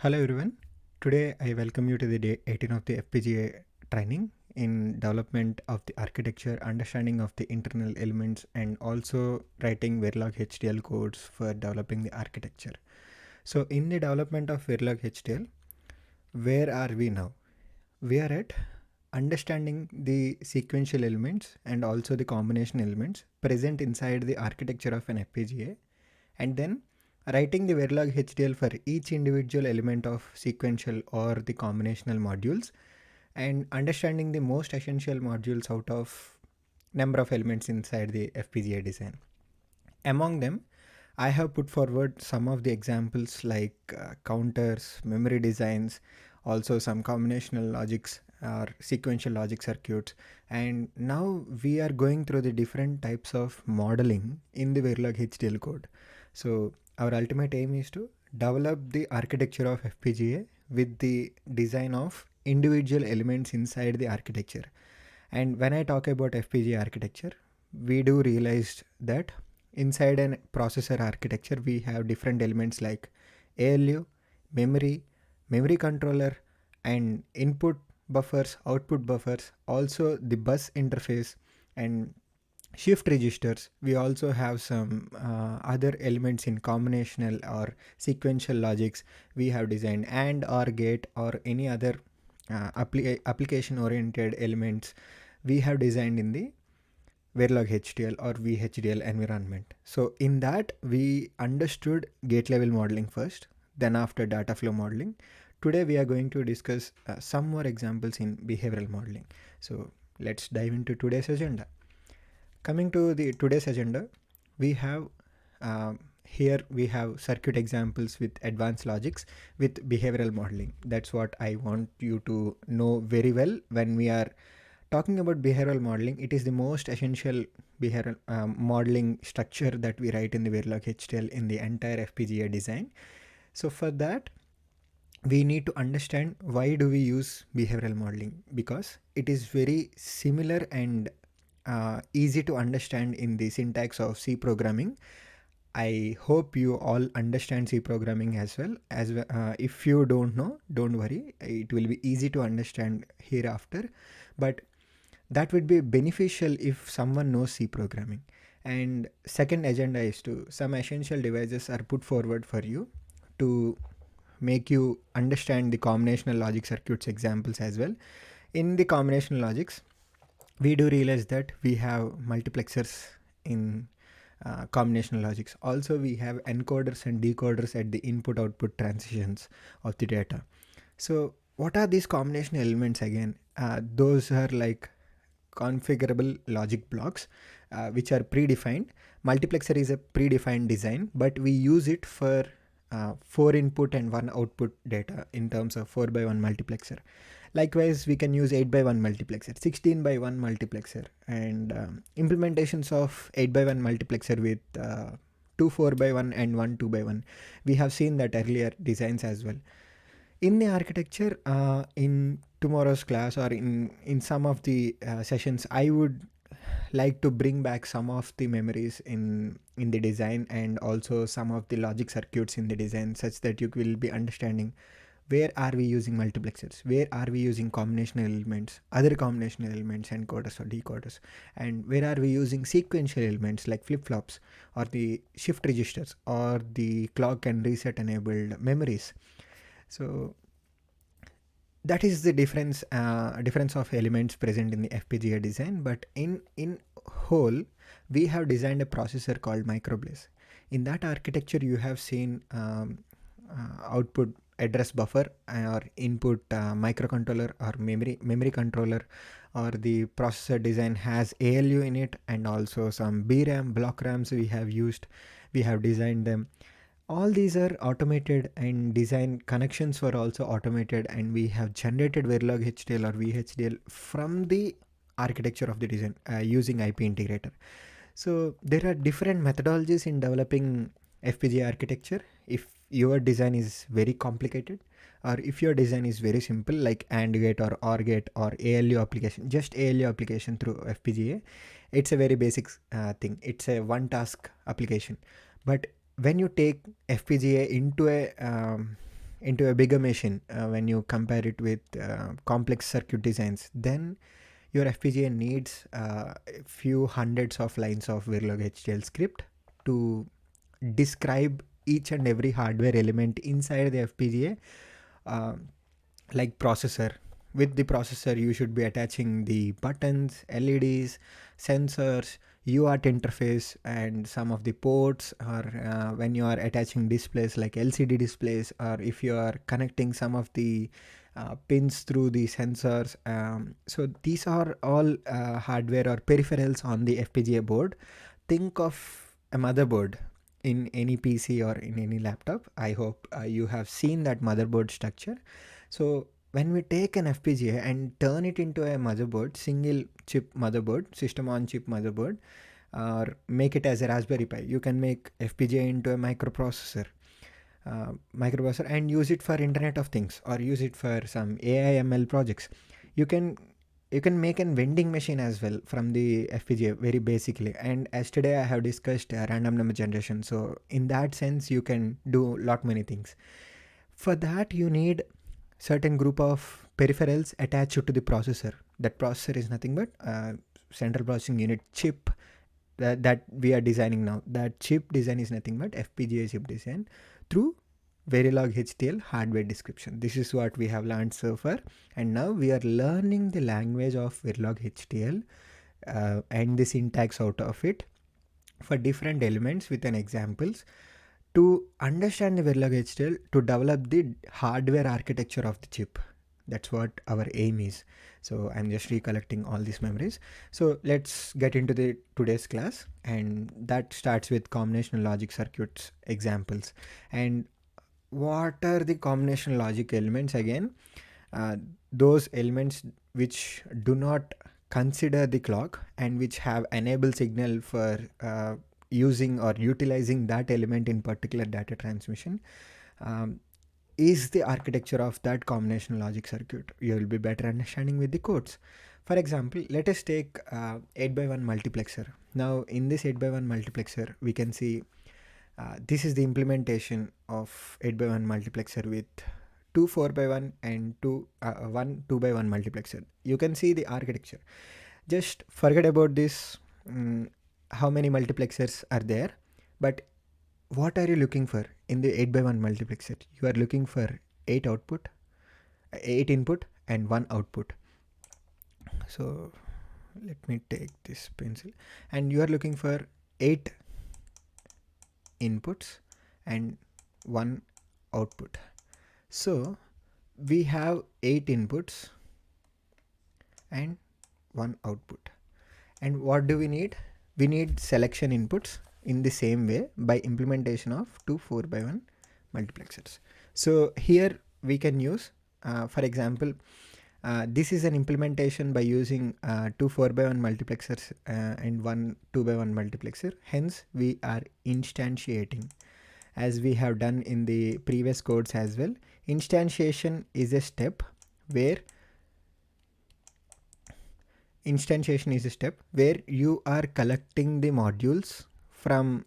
Hello everyone. Today I welcome you to the day 18 of the FPGA training in development of the architecture, understanding of the internal elements, and also writing Verilog HDL codes for developing the architecture. So in the development of Verilog HDL, where are we now? We are at understanding the sequential elements and also the combination elements present inside the architecture of an FPGA, and then writing the Verilog HDL for each individual element of sequential or the combinational modules, and understanding the most essential modules out of number of elements inside the FPGA design. Among them, I have put forward some of the examples like counters, memory designs, also some combinational logics or sequential logic circuits. And now we are going through the different types of modeling in the Verilog HDL code. So our ultimate aim is to develop the architecture of FPGA with the design of individual elements inside the architecture. And when I talk about FPGA architecture, we do realize that inside an processor architecture, we have different elements like ALU, memory controller, and input buffers, output buffers, also the bus interface and shift registers. We also have some other elements in combinational or sequential logics we have designed, and or gate or any other application oriented elements we have designed in the Verilog HDL or VHDL environment. So in that we understood gate level modeling first, then after data flow modeling. Today we are going to discuss some more examples in behavioral modeling. So let's dive into today's agenda. Coming to the today's agenda, we have here we have circuit examples with advanced logics with behavioral modeling. That's what I want you to know very well. When we are talking about behavioral modeling, it is the most essential behavioral modeling structure that we write in the Verilog HDL in the entire FPGA design. So for that, we need to understand why do we use behavioral modeling, because it is very similar and easy to understand in the syntax of C programming. I hope you all understand C programming as well. If you don't know, don't worry. It will be easy to understand hereafter. But that would be beneficial if someone knows C programming. And second agenda is to some essential devices are put forward for you to make you understand the combinational logic circuits examples as well. In the combinational logics, we do realize that we have multiplexers in combinational logics. Also, we have encoders and decoders at the input output transitions of the data. So what are these combinational elements again? Those are like configurable logic blocks which are predefined. Multiplexer is a predefined design, but we use it for 4 input and 1 output data in terms of 4 by 1 multiplexer. Likewise, we can use 8 by 1 multiplexer, 16 by 1 multiplexer, and implementations of 8 by 1 multiplexer with 2 4 by 1 and 1 2 by 1. We have seen that earlier designs as well. In the architecture, in tomorrow's class or in some of the sessions, I would like to bring back some of the memories in the design and also some of the logic circuits in the design, such that you will be understanding where are we using multiplexers, where are we using combinational elements, other combinational elements, encoders or decoders, and where are we using sequential elements like flip-flops or the shift registers or the clock and reset enabled memories. So that is the difference of elements present in the FPGA design. But in whole, we have designed a processor called microblaze. In that architecture, you have seen output address buffer or input microcontroller or memory controller, or the processor design has ALU in it, and also some BRAM block RAMs we have designed them. All these are automated, and design connections were also automated, and we have generated Verilog HDL or VHDL from the architecture of the design using IP integrator. So there are different methodologies in developing FPGA architecture. If your design is very complicated, or if your design is very simple like AND gate or OR gate or ALU application, just ALU application through FPGA, it's a very basic thing. It's a one task application. But when you take FPGA into a into a bigger machine when you compare it with complex circuit designs, then your FPGA needs a few hundreds of lines of Verilog HDL script to describe each and every hardware element inside the FPGA, uh, like processor. With the processor, you should be attaching the buttons, LEDs, sensors, UART interface, and some of the ports, or when you are attaching displays like LCD displays, or if you are connecting some of the pins through the sensors. So these are all hardware or peripherals on the FPGA board. Think of a motherboard in any PC or in any laptop. I hope you have seen that motherboard structure. So when we take an FPGA and turn it into a motherboard, single chip motherboard, system on chip motherboard, or make it as a Raspberry Pi, you can make FPGA into a microprocessor and use it for Internet of Things, or use it for some AI ML projects. You can make a vending machine as well from the FPGA very basically. And as today I have discussed random number generation, so in that sense you can do lot many things. For that you need certain group of peripherals attached to the processor. That processor is nothing but central processing unit chip that we are designing now. That chip design is nothing but FPGA chip design through Verilog HDL hardware description. This is what we have learned so far, and now we are learning the language of Verilog HDL and the syntax out of it for different elements with an examples to understand the Verilog HDL, to develop the hardware architecture of the chip. That's what our aim is. So I'm just recollecting all these memories. So let's get into the today's class, and that starts with combinational logic circuits examples. And what are the combinational logic elements again? Uh, those elements which do not consider the clock and which have enable signal for using or utilizing that element in particular data transmission, um, is the architecture of that combinational logic circuit. You will be better understanding with the codes. For example, let us take 8x1 multiplexer. Now in this 8x1 multiplexer, we can see this is the implementation of 8x1 multiplexer with two 4x1 and one 2x1 multiplexer. You can see the architecture. Just forget about this, how many multiplexers are there, but what are you looking for in the 8x1 multiplexer? You are looking for 8 output, 8 input and 1 output. So let me take this pencil, and you are looking for 8 inputs and 1 output. So we have 8 inputs and 1 output. And what do we need? We need selection inputs in the same way by implementation of two 4x1 multiplexers. So here we can use, for example, this is an implementation by using two 4x1 multiplexers and one 2x1 multiplexer. Hence we are instantiating, as we have done in the previous codes as well. Instantiation is a step where you are collecting the modules from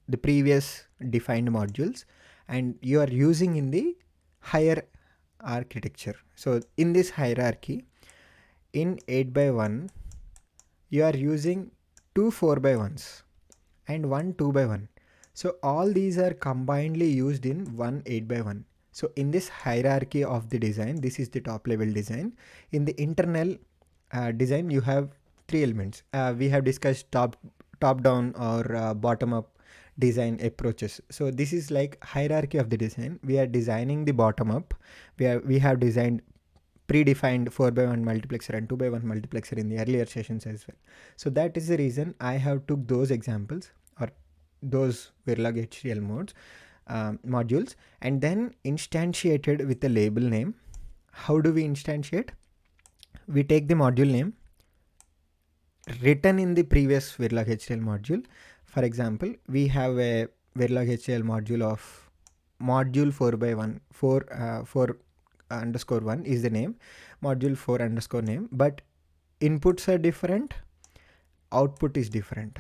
the previous defined modules and you are using in the higher architecture. So in this hierarchy, in 8x1, you are using two 4x1s and one 2x1. So all these are combinedly used in one 8x1. So in this hierarchy of the design, this is the top level design. In the internal design, you have three elements. We have discussed top down or bottom up design approaches. So this is like hierarchy of the design. We are designing the bottom up. We have designed predefined 4x1 multiplexer and 2x1 multiplexer in the earlier sessions as well. So that is the reason I have took those examples or those Verilog HDL modules and then instantiated with a label name. How do we instantiate? We take the module name written in the previous Verilog HDL module. For example, we have a Verilog HDL module of module 4x1, 4 underscore 1 is the name, module 4 underscore name, but inputs are different, output is different.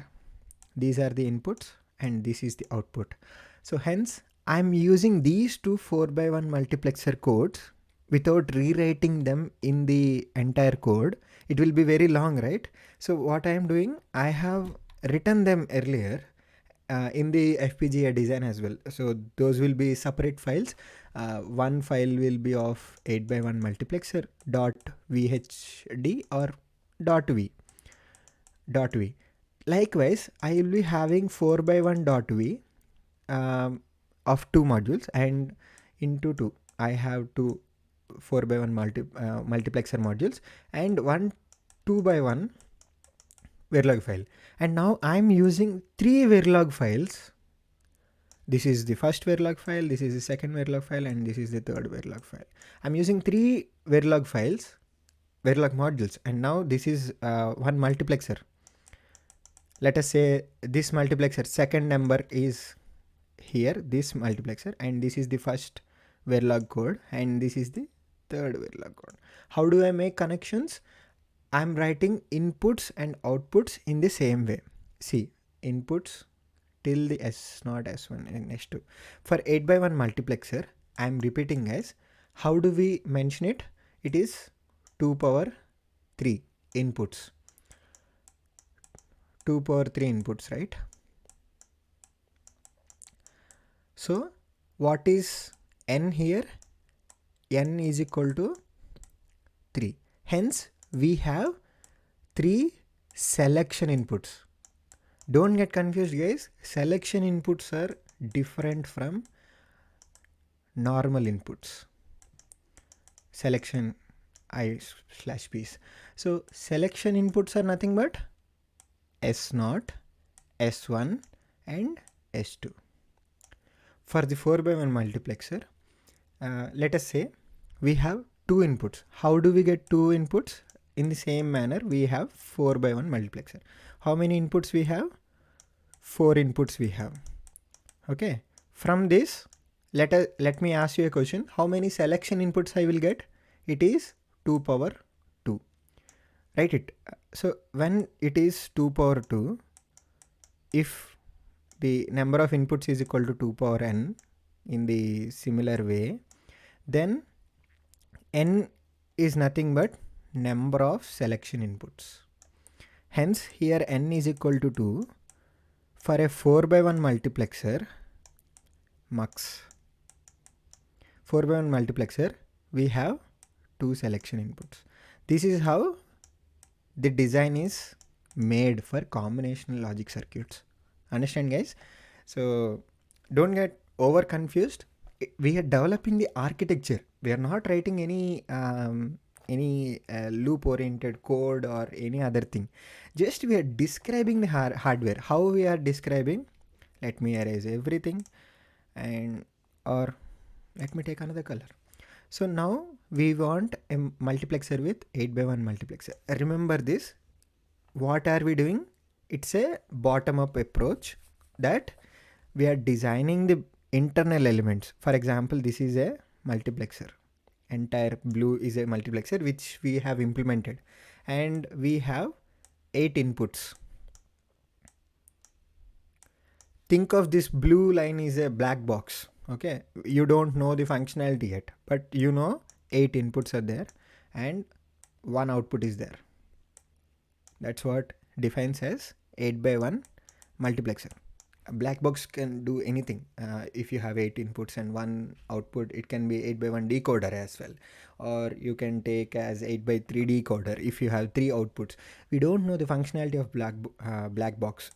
These are the inputs and this is the output. So hence I'm using these two 4x1 multiplexer codes without rewriting them in the entire code. It will be very long, right? So what I am doing, I have written them earlier in the FPGA design as well. So those will be separate files. One file will be of 8x1 multiplexer .vhd or .v. Likewise, I will be having 4x1 .v of two modules, and into two I have two 4x1 multiplexer modules and one 2x1 Verilog file. And now I'm using three Verilog files. This is the first Verilog file, this is the second Verilog file, and this is the third Verilog file. I'm using three Verilog files, Verilog modules, and now this is one multiplexer. Let us say this multiplexer second number is here, this multiplexer, and this is the first Verilog code, and this is the third Verilog code. How do I make connections? I'm writing inputs and outputs in the same way. See, inputs till the S0, S1 and S2. For 8x1 multiplexer, I'm repeating guys. How do we mention it? It is 2 power 3 inputs. 2 power 3 inputs, right? So what is n here? N is equal to 3. Hence we have 3 selection inputs. Don't get confused guys. Selection inputs are different from normal inputs. Selection I/P's. So selection inputs are nothing but S0, S1 and S2. For the 4x1 multiplexer, let us say we have two inputs. How do we get two inputs? In the same manner, we have 4x1 multiplexer. How many inputs we have? 4 inputs we have. Okay. From this, let me ask you a question. How many selection inputs I will get? It is 2 power 2. Write it. So when it is 2 power 2, if the number of inputs is equal to 2 power n in the similar way, then n is nothing but number of selection inputs. Hence here n is equal to 2. For a 4x1 multiplexer, mux 4x1 multiplexer, we have 2 selection inputs. This is how the design is made for combinational logic circuits. Understand guys? So don't get over confused. We are developing the architecture. We are not writing any loop oriented code or any other thing. Just we are describing the hardware. How we are describing? Let me erase everything, and or let me take another color. So now we want a multiplexer with 8x1 multiplexer. Remember this. What are we doing? It's a bottom up approach that we are designing the internal elements. For example, this is a multiplexer. Entire blue is a multiplexer which we have implemented, and we have 8 inputs. Think of this blue line is a black box. Okay, you don't know the functionality yet, but you know 8 inputs are there and 1 output is there. That's what defines as 8x1 multiplexer. A black box can do anything. If you have 8 inputs and 1 output, it can be 8x1 decoder as well, or you can take as 8x3 decoder if you have 3 outputs. We don't know the functionality of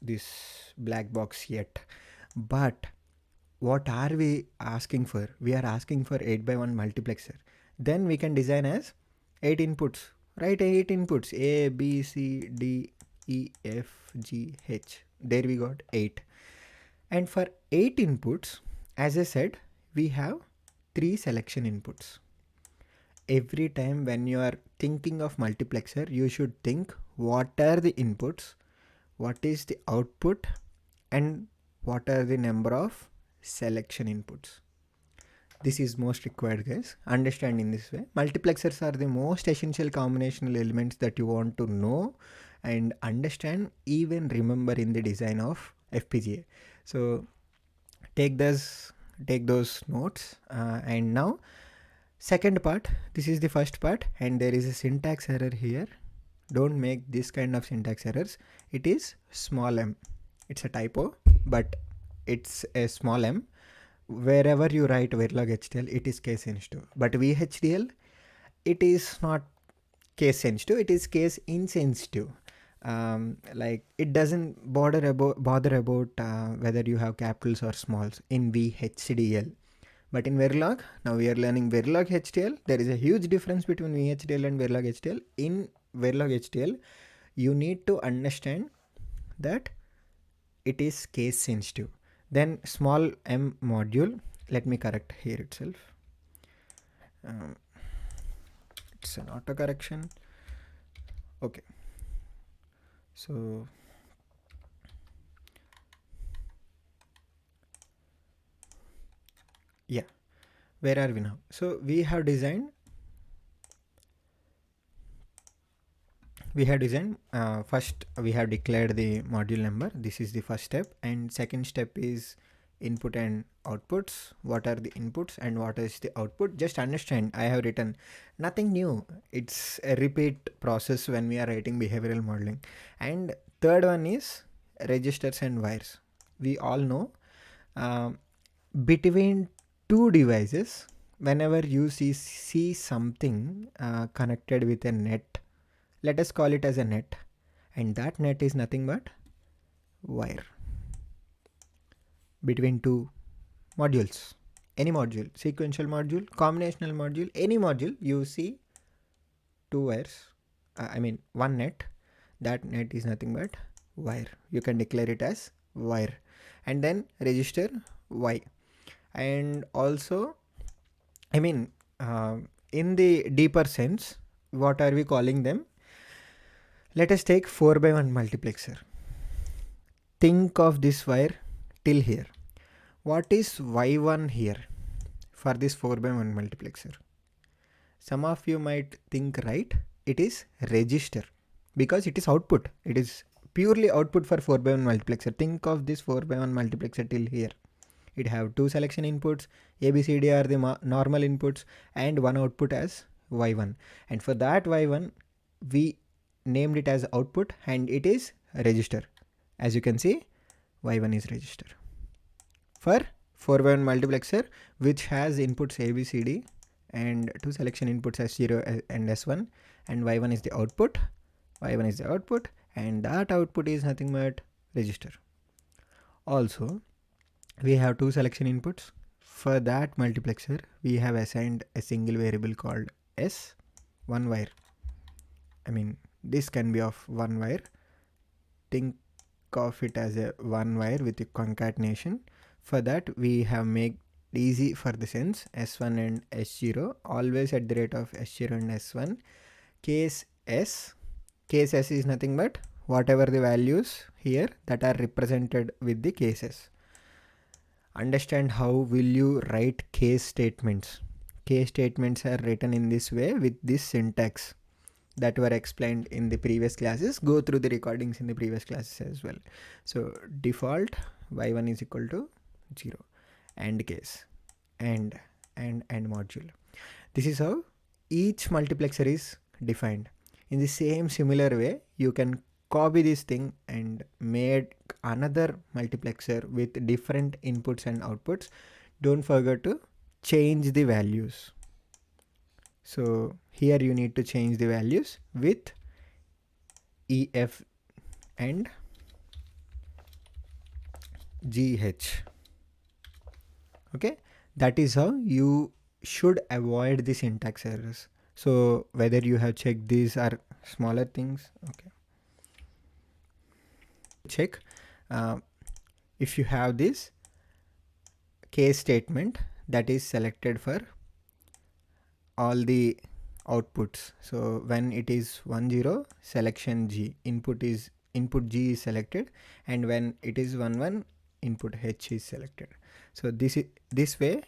this black box yet, but what are we asking for? We are asking for 8x1 multiplexer. Then we can design as 8 inputs. Write 8 inputs: A, B, C, D, E, F, G, H. There we got 8. And for 8 inputs, as I said, we have 3 selection inputs. Every time when you are thinking of multiplexer, you should think what are the inputs, what is the output, and what are the number of selection inputs. This is most required guys. Understand in this way. Multiplexers are the most essential combinational elements that you want to know and understand, even remember in the design of FPGA. So take this take those notes. And now second part, this is the first part, and there is a syntax error here. Don't make this kind of syntax errors. It is small m. It's a typo, but it's a small m. Wherever you write Verilog HDL, it is case sensitive. But VHDL, it is not case sensitive. It is case insensitive. Like it doesn't bother about whether you have capitals or smalls in VHDL. But in Verilog, now we are learning Verilog HDL. There is a huge difference between VHDL and Verilog HDL. In Verilog HDL, you need to understand that it is case sensitive. Then small m module, let me correct here itself. It's an auto correction. Okay. So yeah, where are we now? So we have designed first we have declared the module number. This is the first step, and second step is input and outputs. What are the inputs and what is the output? Just understand, I have written nothing new. It's a repeat process when we are writing behavioral modeling. And third one is registers and wires. We all know between two devices, whenever you see something connected with a net, let us call it as a net, and that net is nothing but wire between two modules. Any module, sequential module, combinational module, any module, you see two wires, one net. That net is nothing but wire. You can declare it as wire. And then register Y. And also, in the deeper sense, what are we calling them? Let us take 4x1 multiplexer. Think of this wire till here. What is Y1 here for this 4x1 multiplexer? Some of you might think right, it is register, because it is output. It is purely output for 4x1 multiplexer. Think of this 4x1 multiplexer till here. It have two selection inputs, A, B, C, D are the normal inputs, and one output as Y1. And for that Y1, we named it as output, and it is register. As you can see, Y1 is register. For 4x1 multiplexer, which has inputs A, B, C, D, and two selection inputs S0 and S1, and Y1 is the output. Y1 is the output, and that output is nothing but register. Also, we have two selection inputs. For that multiplexer, we have assigned a single variable called S, one wire. This can be of one wire. Think of it as a one wire with a concatenation. For that, we have made easy for the sense S1 and S0, always at the rate of S0 and S1. Case S is nothing but whatever the values here that are represented with the cases. Understand how will you write case statements. Case statements are written in this way with this syntax that were explained in the previous classes. Go through the recordings in the previous classes as well. So default Y1 is equal to 0, AND case, and module. This is how each multiplexer is defined. In the same similar way, you can copy this thing and made another multiplexer with different inputs and outputs. Don't forget to change the values. So here you need to change the values with EF and GH. Okay, that is how you should avoid the syntax errors. So whether you have checked these are smaller things, okay. Check if you have this case statement that is selected for all the outputs. So when it is 1 0, selection G, input G is selected, and when it is 1 1, input H is selected. So this way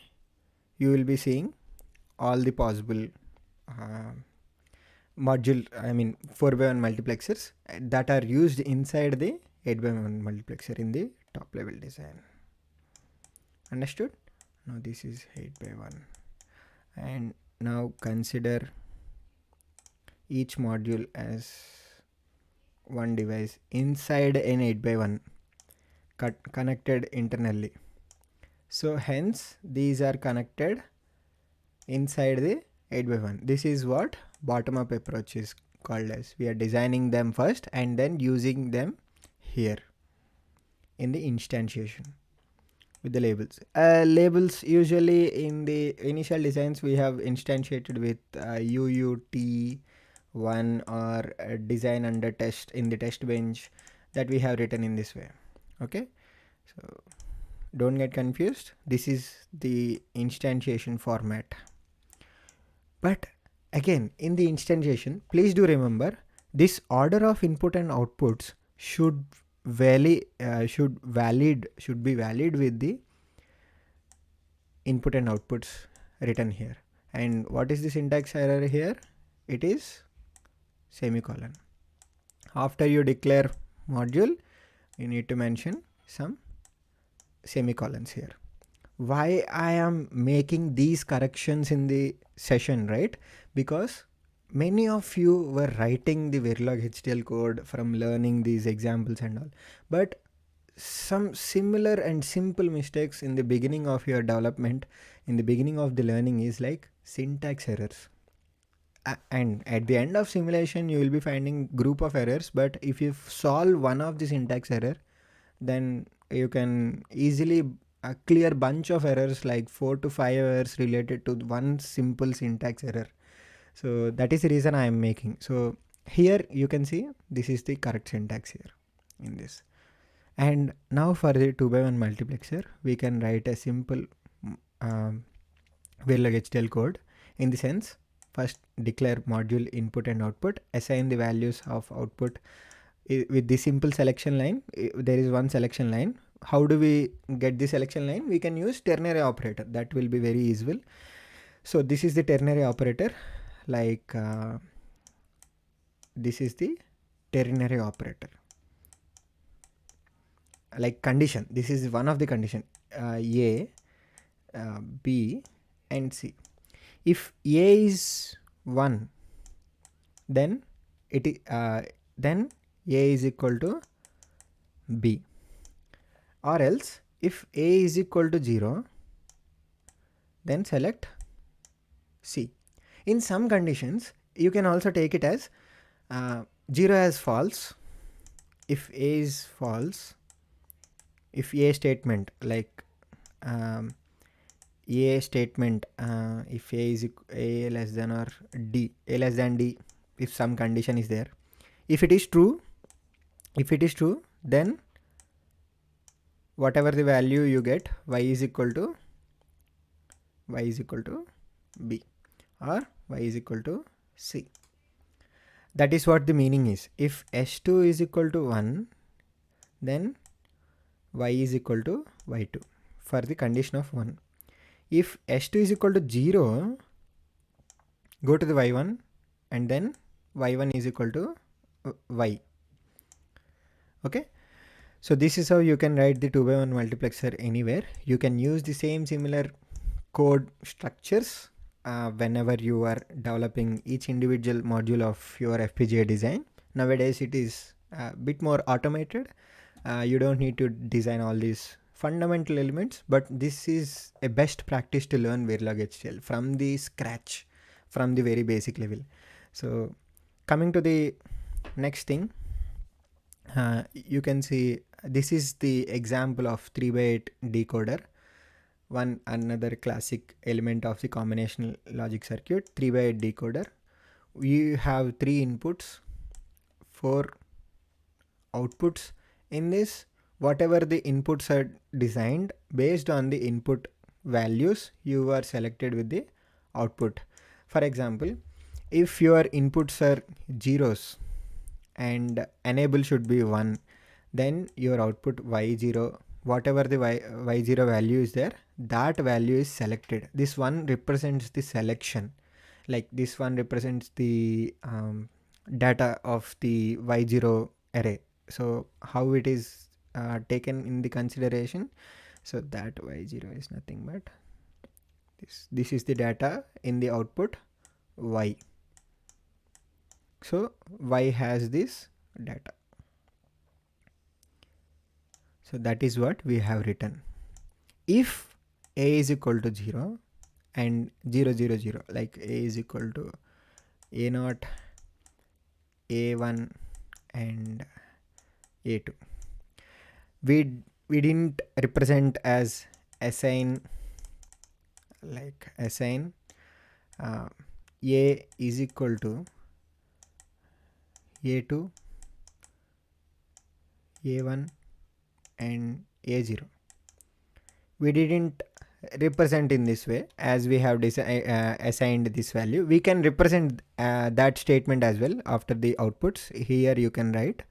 you will be seeing all the possible 4x1 multiplexers that are used inside the 8x1 multiplexer in the top level design. Understood? Now this is 8 by 1, and now consider each module as one device inside an 8 by 1 connected internally. So hence these are connected inside the 8 by 1. This is what bottom up approach is called as. We are designing them first and then using them here in the instantiation with the labels. Labels usually in the initial designs we have instantiated with UUT1 or design under test in the test bench that we have written in this way. Okay, so don't get confused. This is the instantiation format. But again, in the instantiation, please do remember this order of input and outputs should be valid with the input and outputs written here. And what is the syntax error here? It is semicolon. After you declare module, you need to mention some semicolons here. Why I am making these corrections in the session, right? Because many of you were writing the Verilog HDL code from learning these examples and all, but some similar and simple mistakes in the beginning of your development, in the beginning of the learning, is like syntax errors. And at the end of simulation you will be finding group of errors, but if you solve one of the syntax error, then you can easily clear bunch of errors, like 4 to 5 errors related to one simple syntax error. So that is the reason I am making. So here you can see this is the correct syntax here in this. And now for the 2 by 1 multiplexer, we can write a simple Verilog HDL code in the sense, first declare module input and output, assign the values of output with the simple selection line. There is one selection line. How do we get the selection line? We can use ternary operator. That will be very useful. So this is the ternary operator, like this is the ternary operator, like condition. This is one of the condition, A, B and C. If A is 1, then then A is equal to B, or else if A is equal to 0, then select C. In some conditions you can also take it as 0 as false. If A is false, if A statement, like A statement, if A is A less than or D, A less than D, if some condition is there, if it is true, then whatever the value you get, y is equal to B or y is equal to C. That is what the meaning is. If S2 is equal to 1, then y is equal to y2 for the condition of 1. If S2 is equal to 0, go to the y1 and then y1 is equal to y. Okay. So this is how you can write the 2 by 1 multiplexer anywhere. You can use the same similar code structures whenever you are developing each individual module of your FPGA design. Nowadays it is a bit more automated. You don't need to design all these fundamental elements, but this is a best practice to learn Verilog HDL from the scratch, from the very basic level. So coming to the next thing, you can see this is the example of 3 by 8 decoder. Another classic element of the combinational logic circuit, 3 by 8 decoder. We have 3 inputs, 4 outputs. In this, whatever the inputs are designed, based on the input values, you are selected with the output. For example, if your inputs are zeros and enable should be 1, then your output y0, whatever the y0 value is there, that value is selected. This one represents the selection, like this one represents the data of the y0 array. So how it is taken in the consideration, so that y0 is nothing but This is the data in the output y. So y has this data. So that is what we have written. If a is equal to 0 and 0 0 0, like a is equal to a0, a1 and a2, we didn't represent as assign, like assign a is equal to a2, a1 and a0. We didn't represent in this way. As we have assigned this value, we can represent that statement as well after the outputs. Here you can write,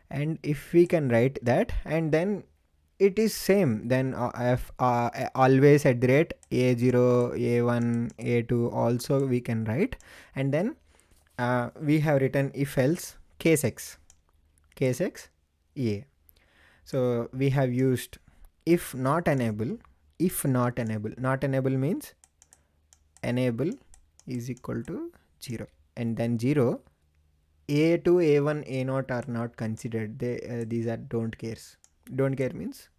and if we can write that, and then it is same, then if always at the rate a0, a1, a2 also we can write. And then we have written if else case x a. So we have used if not enable. Not enable means enable is equal to 0, and then 0, a2, a1, a0 are not considered. These are don't care means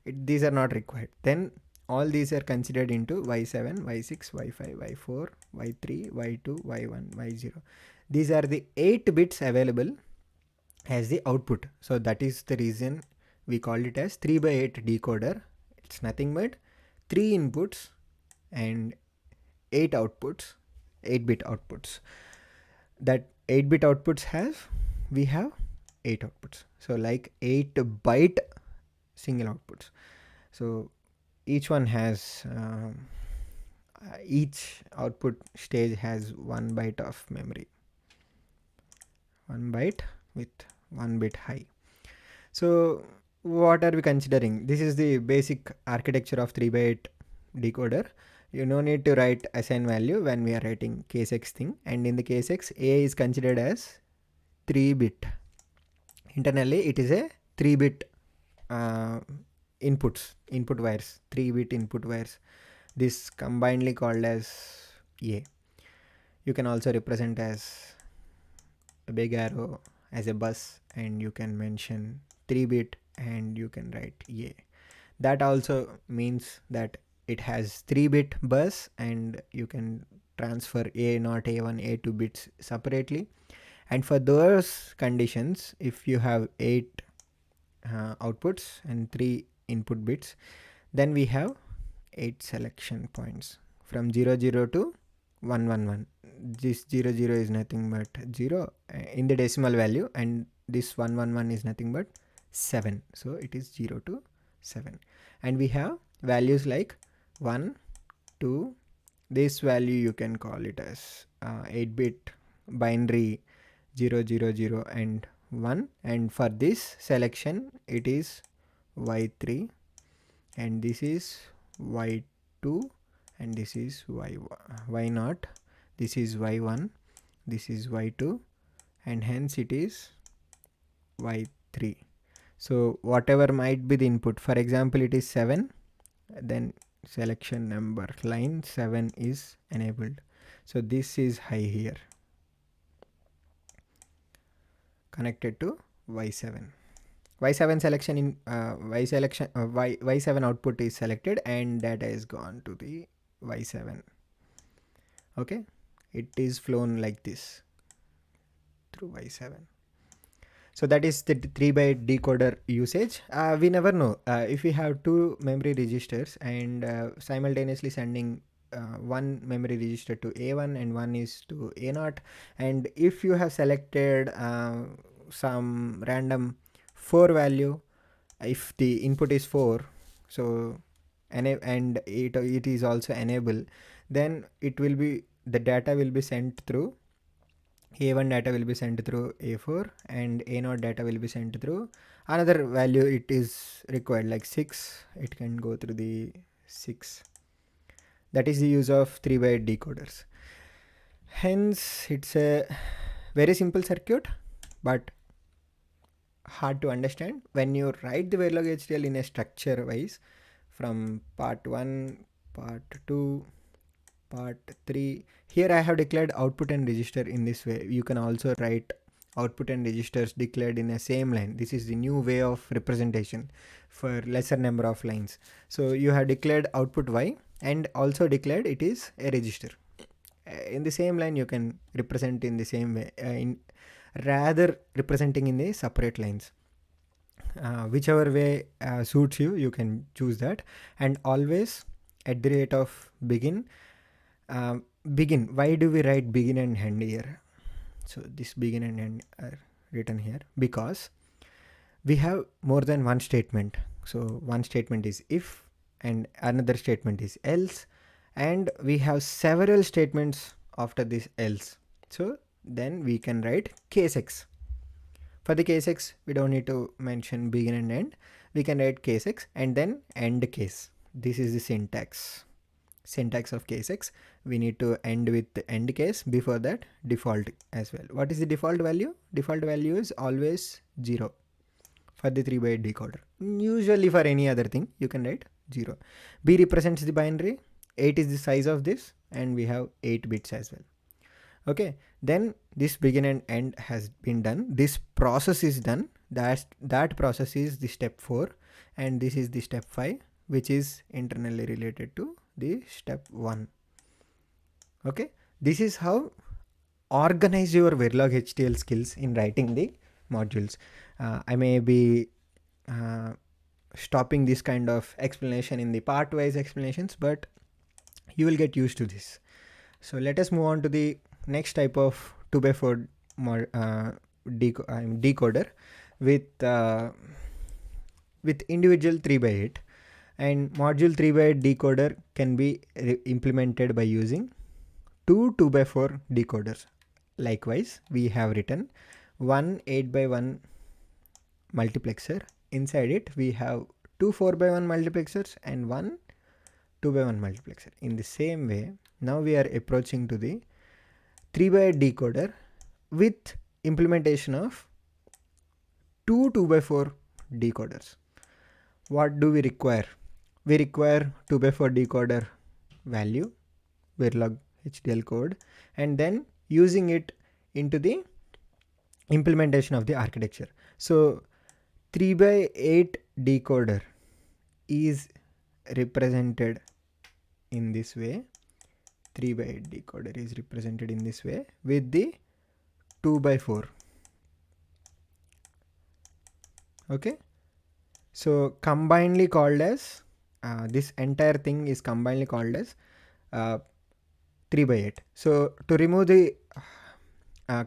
these are not required. Then all these are considered into y7, y6, y5, y4, y3, y2, y1, y0. These are the 8 bits available as the output. So that is the reason we call it as 3x8 decoder. It's nothing but 3 inputs and 8 outputs, 8-bit outputs. That 8-bit outputs we have 8 outputs. So like 8 byte single outputs. So each one has each output stage has 1 byte of memory, 1 byte with 1 bit high. So what are we considering? This is the basic architecture of 3x8 decoder. You no need to write assign value when we are writing case x thing. And in the case x, a is considered as 3-bit. Internally it is a 3-bit input wires, 3-bit input wires. This combinedly called as a. You can also represent as a big arrow as a bus, and you can mention 3-bit and you can write a. That also means that it has 3-bit bus, and you can transfer a0, a1, a2 bits separately. And for those conditions, if you have 8 outputs and 3 input bits, then we have 8 selection points from 0 0 to 1 1 1. This 0 0 is nothing but 0 in the decimal value, and this 1 1 1 is nothing but 7. So it is 0 to 7. And we have values like 1, 2. This value you can call it as 8-bit binary 0 0 0 and 1. And for this selection it is y3, and this is y2, and this is y0, this is y1, this is y2, and hence it is y3. So whatever might be the input, for example it is 7, then selection number line 7 is enabled. So this is high here, connected to y7. Y7 selection in y7 output is selected, and data is gone to the y7. Okay, it is flown like this through y7. So that is the 3x8 decoder usage. We never know if we have 2 memory registers and simultaneously sending one memory register to A1 and one is to A0, and if you have selected some random 4 value, if the input is 4, so and it is also enable, then it will be, the data will be sent through A1, data will be sent through A4, and A0 data will be sent through another value it is required, like 6, it can go through the 6. That is the use of 3x8 decoders. Hence it's a very simple circuit but hard to understand. When you write the Verilog HDL in a structure wise, from part 1, part 2, part 3. Here I have declared output and register in this way. You can also write output and registers declared in the same line. This is the new way of representation for lesser number of lines. So you have declared output y and also declared it is a register. In the same line you can represent in the same way, rather representing in the separate lines. Whichever way suits you, you can choose that. And always at the rate of begin. Begin, why do we write begin and end here? So this begin and end are written here because we have more than one statement. So one statement is if and another statement is else, and we have several statements after this else. So then we can write case x. For the case x, we don't need to mention begin and end. We can write case x and then end case. This is the syntax of case x. We need to end with the end case, before that default as well. What is the default value? Default value is always 0 for the 3x8 decoder. Usually for any other thing you can write 0. B represents the binary, 8 is the size of this, and we have 8 bits as well. Okay, then this begin and end has been done. This process is done. That process is the step 4, and this is the step 5, which is internally related to the step 1. Okay, this is how organize your Verilog HDL skills in writing the modules. I may be stopping this kind of explanation in the part-wise explanations, but you will get used to this. So let us move on to the next type of 2x4 decoder with individual 3x8, and module 3x8 decoder can be implemented by using two 2x4 decoders. Likewise, we have written one 8x1 multiplexer. Inside it we have two 4x1 multiplexers and one 2x1 multiplexer. In the same way, now we are approaching to the 3x8 decoder with implementation of two 2x4 decoders. What do we require? We require 2x4 decoder value, Verilog HDL code, and then using it into the implementation of the architecture. So 3x8 decoder is represented in this way. 3x8 decoder is represented in this way with the 2x4. Okay, so combinedly called as this entire thing is combinedly called as 3x8. So to remove the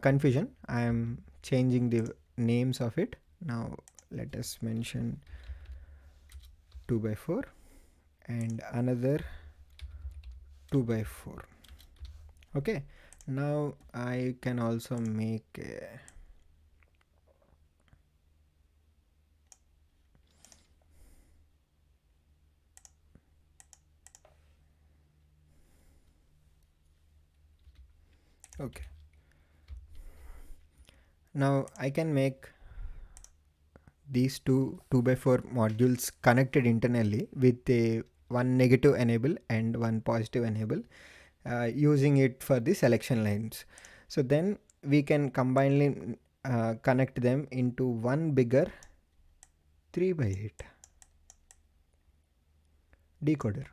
confusion, I am changing the names of it. Now let us mention 2x4 and another 2x4. Okay, now I can also make okay, now I can make these two 2x4 modules connected internally with a one negative enable and one positive enable, using it for the selection lines. So then we can combinedly connect them into one bigger 3x8 decoder.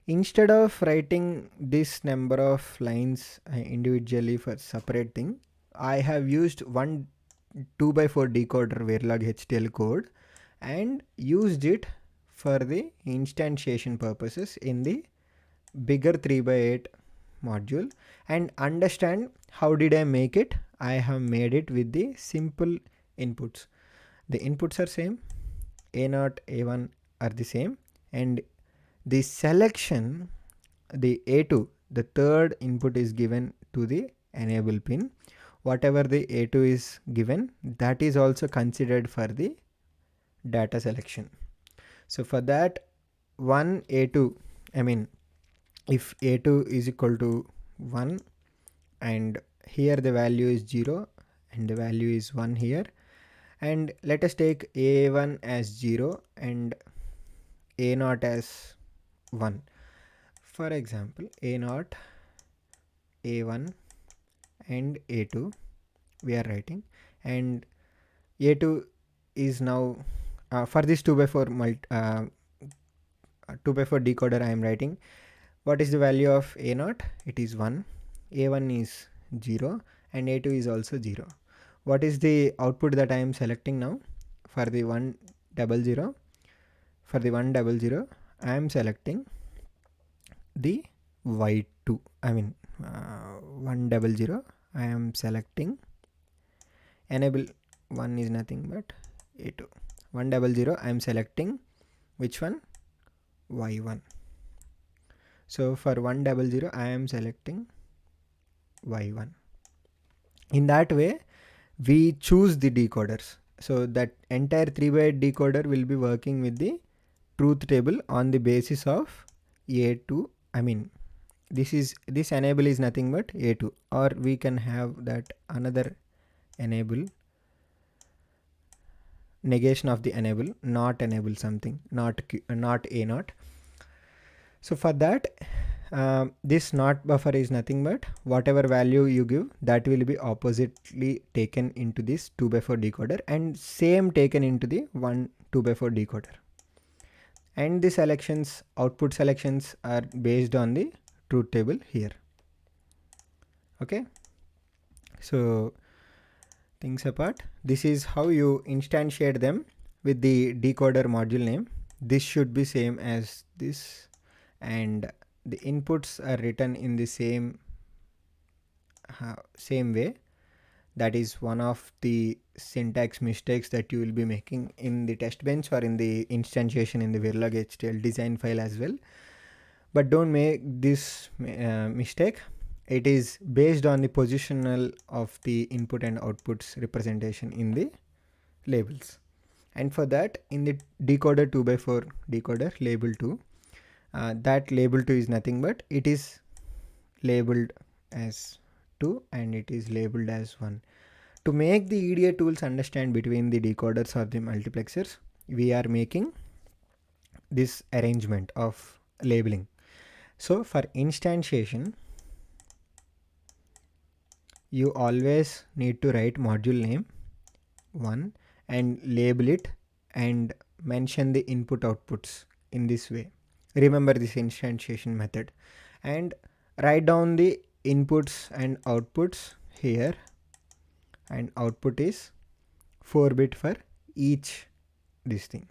Instead of writing this number of lines individually for separate thing, I have used one 2x4 decoder Verilog HDL code and used it for the instantiation purposes in the bigger 3x8 module. And understand how did I make it? I have made it with the simple inputs. The inputs are same, A0, A1 are the same, and the selection, the A2, the third input is given to the enable pin. Whatever the A2 is given, that is also considered for the data selection. So for that one A2, I mean if A2 is equal to 1 and here the value is 0 and the value is 1 here, and let us take A1 as 0 and A0 as 1. for example, A0, A1 and A2 we are writing, and A2 is now for this 2x4 2x4 decoder I am writing. What is the value of A0? It is 1, A1 is 0 and A2 is also 0. What is the output that I am selecting now? For the 100, for the 100 I am selecting the Y2. I mean 100 I am selecting enable 1 is nothing but A2. 100 I am selecting which one? Y1. So for 100 I am selecting Y1. In that way we choose the decoders. So that entire 3-byte decoder will be working with the truth table on the basis of A2. I mean this enable is nothing but A2, or we can have that another enable, negation of the enable, not enable something, not A0. So for that this not buffer is nothing but whatever value you give, that will be oppositely taken into this 2x4 decoder and same taken into the 2x4 decoder. And the selections, output selections are based on the truth table here. Okay, so things apart, this is how you instantiate them with the decoder module name. This should be same as this, and the inputs are written in the same way. That is one of the syntax mistakes that you will be making in the test bench or in the instantiation in the Verilog HDL design file as well. But don't make this mistake. It is based on the positional of the input and outputs representation in the labels. And for that, in the decoder 2x4 decoder label 2, that label 2 is nothing but it is labeled as 2 and it is labeled as 1. To make the EDA tools understand between the decoders or the multiplexers, we are making this arrangement of labeling. So for instantiation, you always need to write module name 1 and label it and mention the input outputs in this way. Remember this instantiation method and write down the inputs and outputs here, and output is 4-bit for each this thing.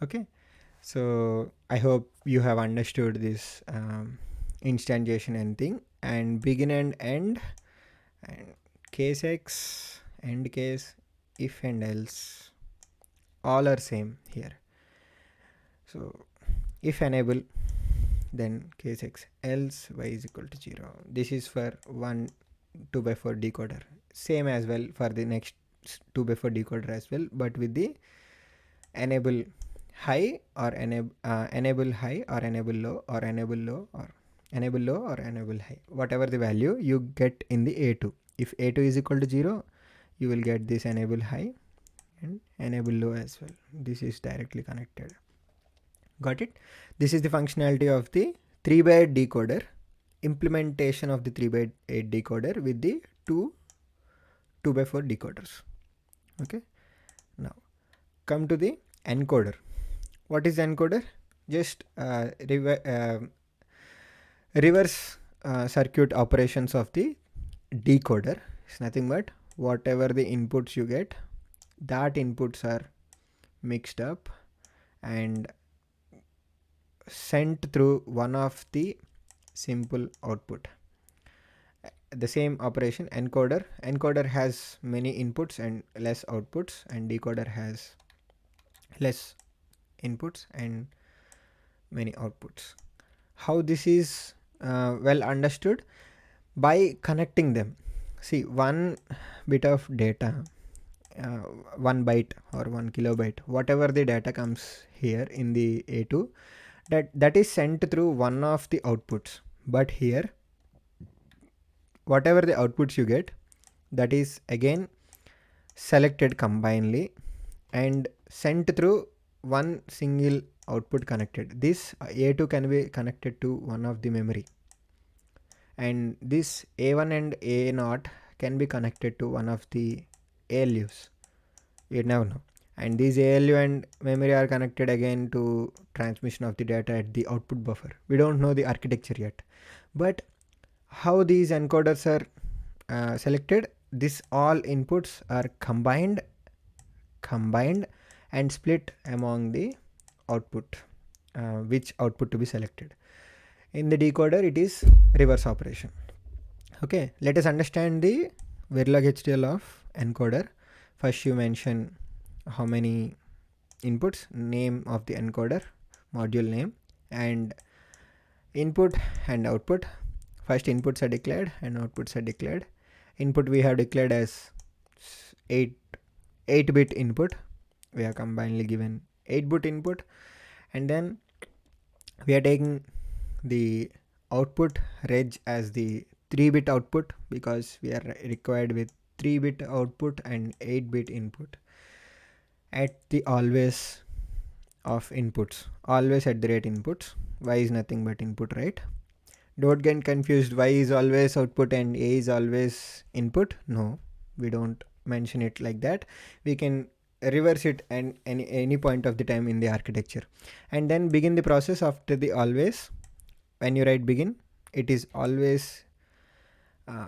Okay, so I hope you have understood this instantiation and thing, and begin and end, and case X, end case, if and else, all are same here. So if enable, then case X, else y is equal to 0. This is for 2x4 decoder, same as well for the next 2x4 decoder as well, but with the enable high or enable high or enable low or enable low or enable low or enable high, whatever the value you get in the A2. If A2 is equal to 0, you will get this enable high and enable low as well. This is directly connected. Got it? This is the functionality of the 3x8 decoder, implementation of the 3x8 decoder with the 2x4 decoders. Okay, now come to the encoder. What is encoder? Just reverse circuit operations of the decoder. It's nothing but whatever the inputs you get, that inputs are mixed up and sent through one of the simple output. The same operation, encoder has many inputs and less outputs, and decoder has less inputs and many outputs. How this is well understood? By connecting them. See, 1 bit of data, 1 byte or 1 kilobyte, whatever the data comes here in the A2, that is sent through one of the outputs. But here, whatever the outputs you get, that is again selected combinedly and sent through one single output connected. This A2 can be connected to one of the memory, and this A1 and A0 can be connected to one of the ALUs. You never know. And these ALU and memory are connected again to transmission of the data at the output buffer. We don't know the architecture yet, but how these encoders are selected, this all inputs are combined and split among the output, which output to be selected. In the decoder it is reverse operation. Okay, let us understand the Verilog HDL of encoder. First you mention how many inputs, name of the encoder, module name, and input and output. First inputs are declared and outputs are declared. Input we have declared as 8-bit input. We have combinedly given 8-bit input, and then we are taking the output reg as the 3-bit output, because we are required with 3-bit output and 8-bit input at the always of inputs, always at the rate inputs. Y is nothing but input, right? Don't get confused. Y is always output and A is always input. No, we don't mention it like that. We can reverse it and any point of the time in the architecture, and then begin the process after the always. When you write begin, it is always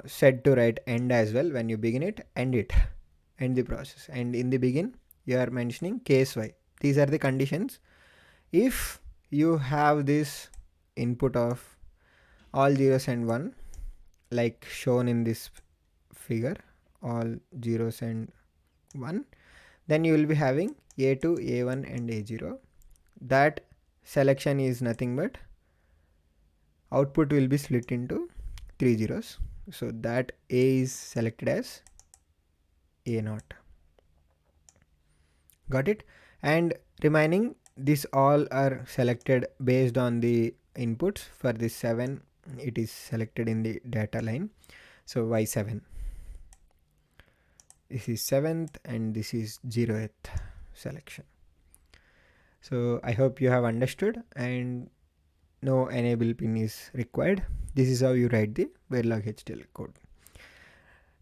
said to write end as well. When you begin it, end the process. And in the begin you are mentioning case y. These are the conditions. If you have this input of all zeros and 1 like shown in this figure, all zeros and 1, then you will be having A2, A1 and A0. That selection is nothing but output will be split into 3 zeros, so that A is selected as A0. Got it? And remaining, these all are selected based on the inputs. For this 7, it is selected in the data line, so Y7. This is 7th and this is 0th selection. So I hope you have understood, and no enable pin is required. This is how you write the Verilog HDL code.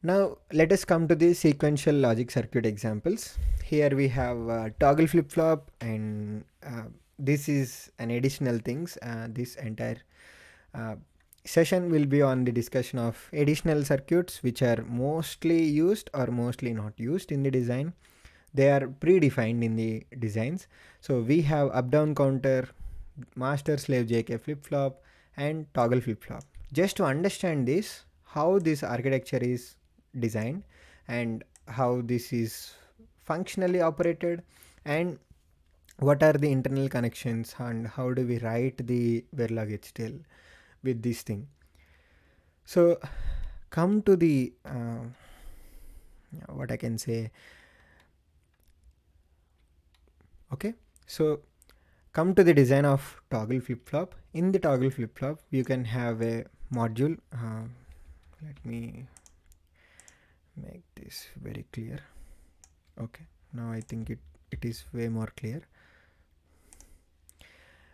Now let us come to the sequential logic circuit examples. Here we have toggle flip-flop, and this is an additional things. This entire session will be on the discussion of additional circuits which are mostly used or mostly not used in the design. They are predefined in the designs. So we have up down counter, master slave JK flip-flop, and toggle flip-flop. Just to understand this, how this architecture is designed and how this is functionally operated, and what are the internal connections, and how do we write the Verilog HDL with this thing. So come to the what I can say. Okay, so come to the design of toggle flip-flop. In the toggle flip-flop you can have a module. Let me make this very clear. Okay, now I think it is way more clear.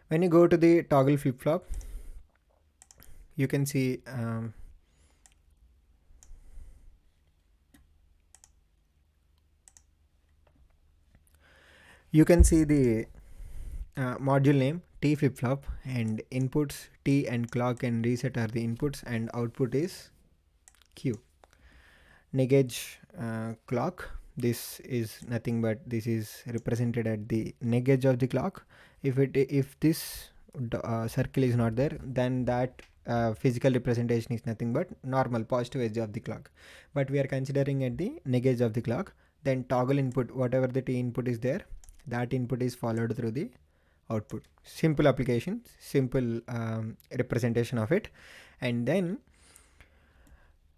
When you go to the toggle flip-flop, you can see the module name T flip-flop, and inputs T and clock and reset are the inputs, and output is Q. Negage clock, this is nothing but this is represented at the negage of the clock. If this circle is not there, then that physical representation is nothing but normal positive edge of the clock, but we are considering at the negage of the clock. Then toggle input, whatever the T input is there, that input is followed through the output. Simple application, simple representation of it. And then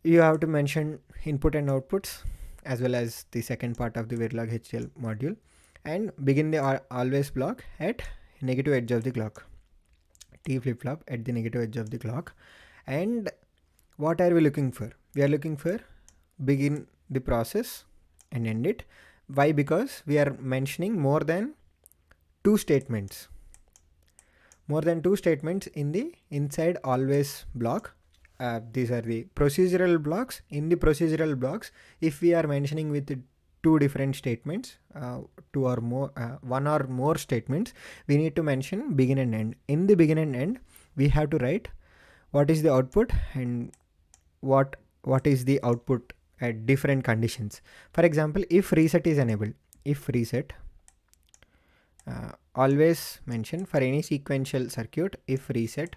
you have to mention input and outputs as well as the second part of the Verilog HDL module, and begin the always block at negative edge of the clock. T flip-flop at the negative edge of the clock. And what are we looking for? We are looking for begin the process and end it. Why? Because we are mentioning more than two statements, more than two statements in the inside always block. These are the procedural blocks. In the procedural blocks, if we are mentioning with two different statements, two or more, one or more statements, we need to mention begin and end. In the begin and end, we have to write what is the output and what is the output at different conditions. For example, if reset is enabled, if reset, always mention for any sequential circuit, if reset,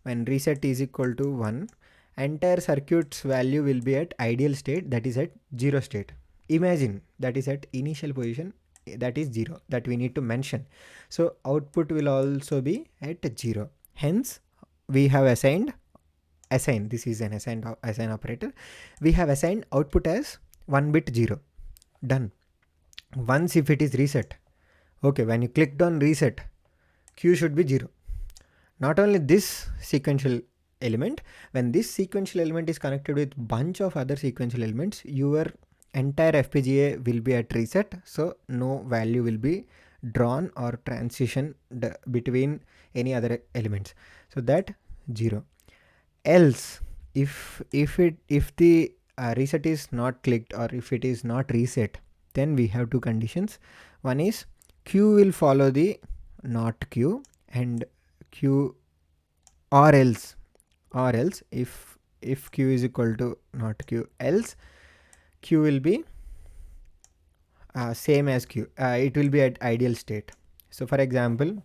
when reset is equal to 1, entire circuit's value will be at ideal state, that is at 0 state. Imagine that is at initial position, that is 0, that we need to mention. So output will also be at 0. Hence we have assign, this is an assign operator. We have assigned output as 1 bit 0. Done. Once if it is reset, okay, when you clicked on reset, Q should be 0. Not only this sequential element, when this sequential element is connected with bunch of other sequential elements, your entire FPGA will be at reset, so no value will be drawn or transition between any other elements, so that 0. Else if the reset is not clicked or if it is not reset, then we have two conditions. One is Q will follow the not Q, and Q, or else if Q is equal to not Q, else Q will be same as Q, it will be at ideal state. So for example,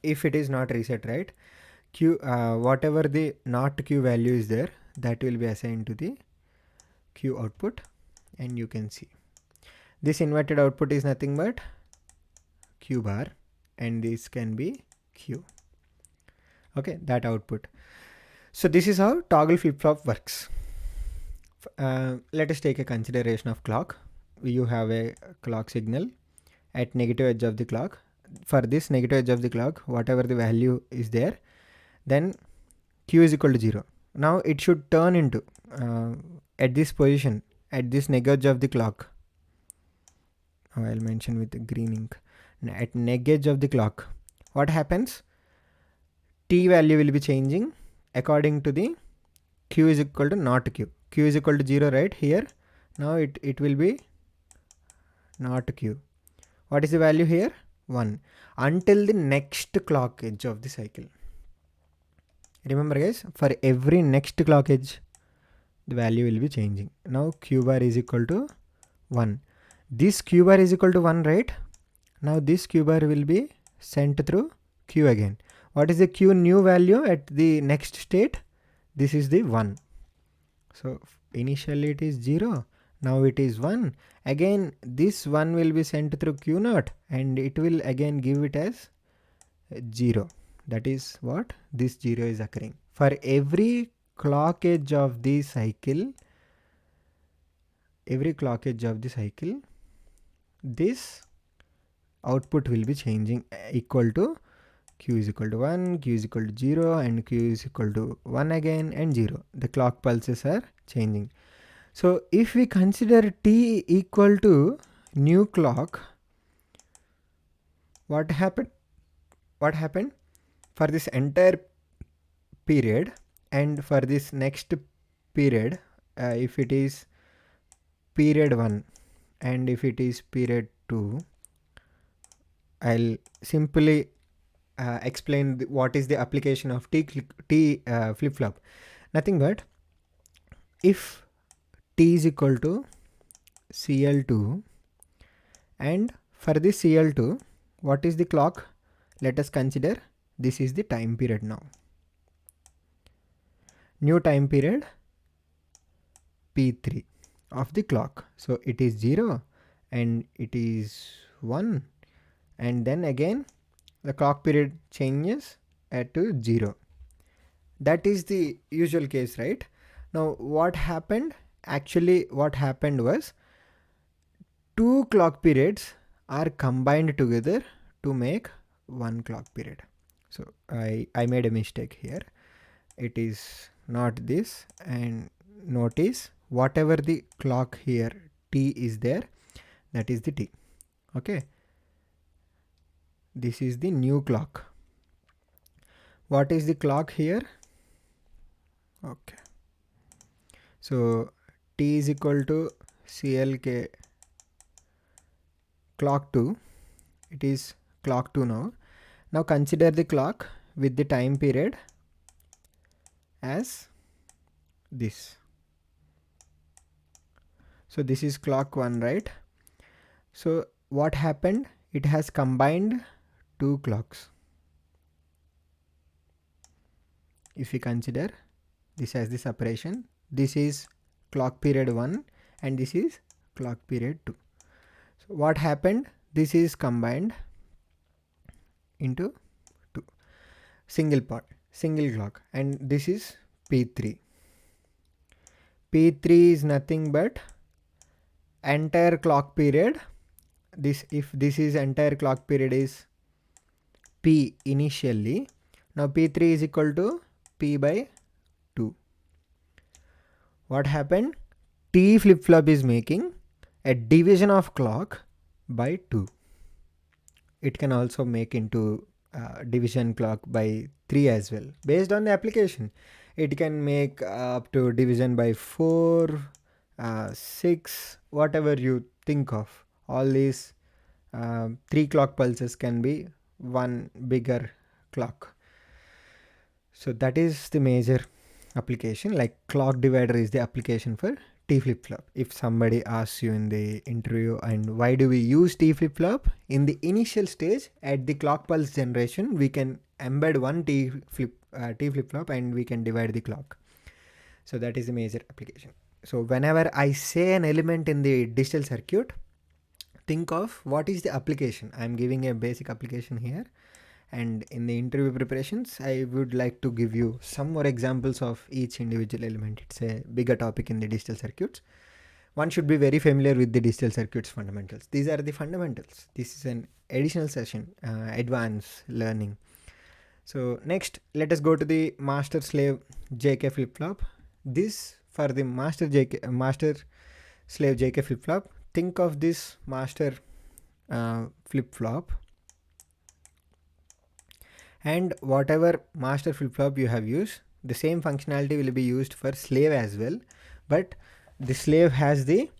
if it is not reset, right, Q, whatever the not Q value is there, that will be assigned to the Q output, and you can see this inverted output is nothing but Q bar, and this can be Q. Okay, that output. So this is how toggle flip-flop works. Let us take a consideration of clock. You have a clock signal at negative edge of the clock. For this negative edge of the clock, whatever the value is there, then Q is equal to 0. Now it should turn into at this position, at this neg edge of the clock. I'll mention with the green ink. At neg edge of the clock, what happens? T value will be changing according to the Q is equal to not Q. Q is equal to 0, right here. Now it will be not Q. What is the value here? 1, until the next clock edge of the cycle. Remember guys, for every next clock edge, the value will be changing. Now Q bar is equal to 1. This Q bar is equal to 1, right? Now this Q bar will be sent through Q again. What is the Q new value at the next state? This is the 1. So initially it is 0. Now it is 1. Again this 1 will be sent through Q naught, and it will again give it as 0. That is what this 0 is occurring. For every clock edge of the cycle, this output will be changing equal to Q is equal to 1, Q is equal to 0, and Q is equal to 1 again, and 0. The clock pulses are changing. So if we consider T equal to new clock, what happened? For this entire period and for this next period, if it is period 1 and if it is period 2, I'll simply explain what is the application of T flip-flop. Nothing but if T is equal to CL2, and for this CL2, what is the clock? Let us consider this is the time period now. New time period P3 of the clock. So it is 0 and it is 1, and then again the clock period changes to 0. That is the usual case, right? Now what happened? Actually what happened was two clock periods are combined together to make one clock period. So I made a mistake here. It is not this, and notice whatever the clock here T is there, that is the T. Okay. This is the new clock. What is the clock here? Okay. So T is equal to CLK clock 2. It is clock 2 now. Now consider the clock with the time period as this. So this is clock 1, right? So what happened? It has combined two clocks. If we consider this as the separation, this is clock period 1 and this is clock period 2. So what happened? This is combined into two. Single clock, and this is P3. P3 is nothing but entire clock period. If this is entire clock period is P initially, now P3 is equal to P by 2. What happened? T flip-flop is making a division of clock by 2. It can also make into division clock by 3 as well. Based on the application, it can make up to division by 4, 6, whatever you think of. All these 3 clock pulses can be one bigger clock. So that is the major application. Like clock divider is the application for T flip-flop. If somebody asks you in the interview, and why do we use T flip-flop? In the initial stage at the clock pulse generation, we can embed one T flip-flop and we can divide the clock. So that is the major application. So whenever I say an element in the digital circuit, think of what is the application. I'm giving a basic application here. And in the interview preparations, I would like to give you some more examples of each individual element. It's a bigger topic in the digital circuits. One should be very familiar with the digital circuits fundamentals. These are the fundamentals. This is an additional session, advanced learning. So next, let us go to the master slave JK flip-flop. This for the master slave JK flip-flop. Think of this master flip-flop. And whatever master flip-flop you have used, the same functionality will be used for slave as well, but the slave has the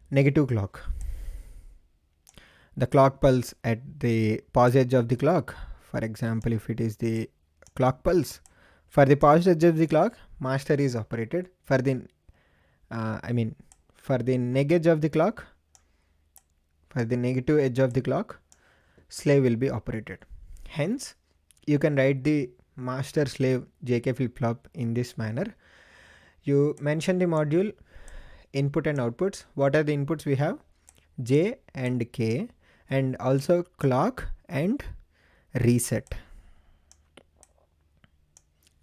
negative clock. The clock pulse at the pause edge of the clock, for example, if it is the clock pulse, for the pause edge of the clock, master is operated. For the for the neg edge of the clock, for the negative edge of the clock, slave will be operated. Hence, you can write the master slave JK flip-flop in this manner. You mention the module input and outputs. What are the inputs we have? J and K, and also clock and reset.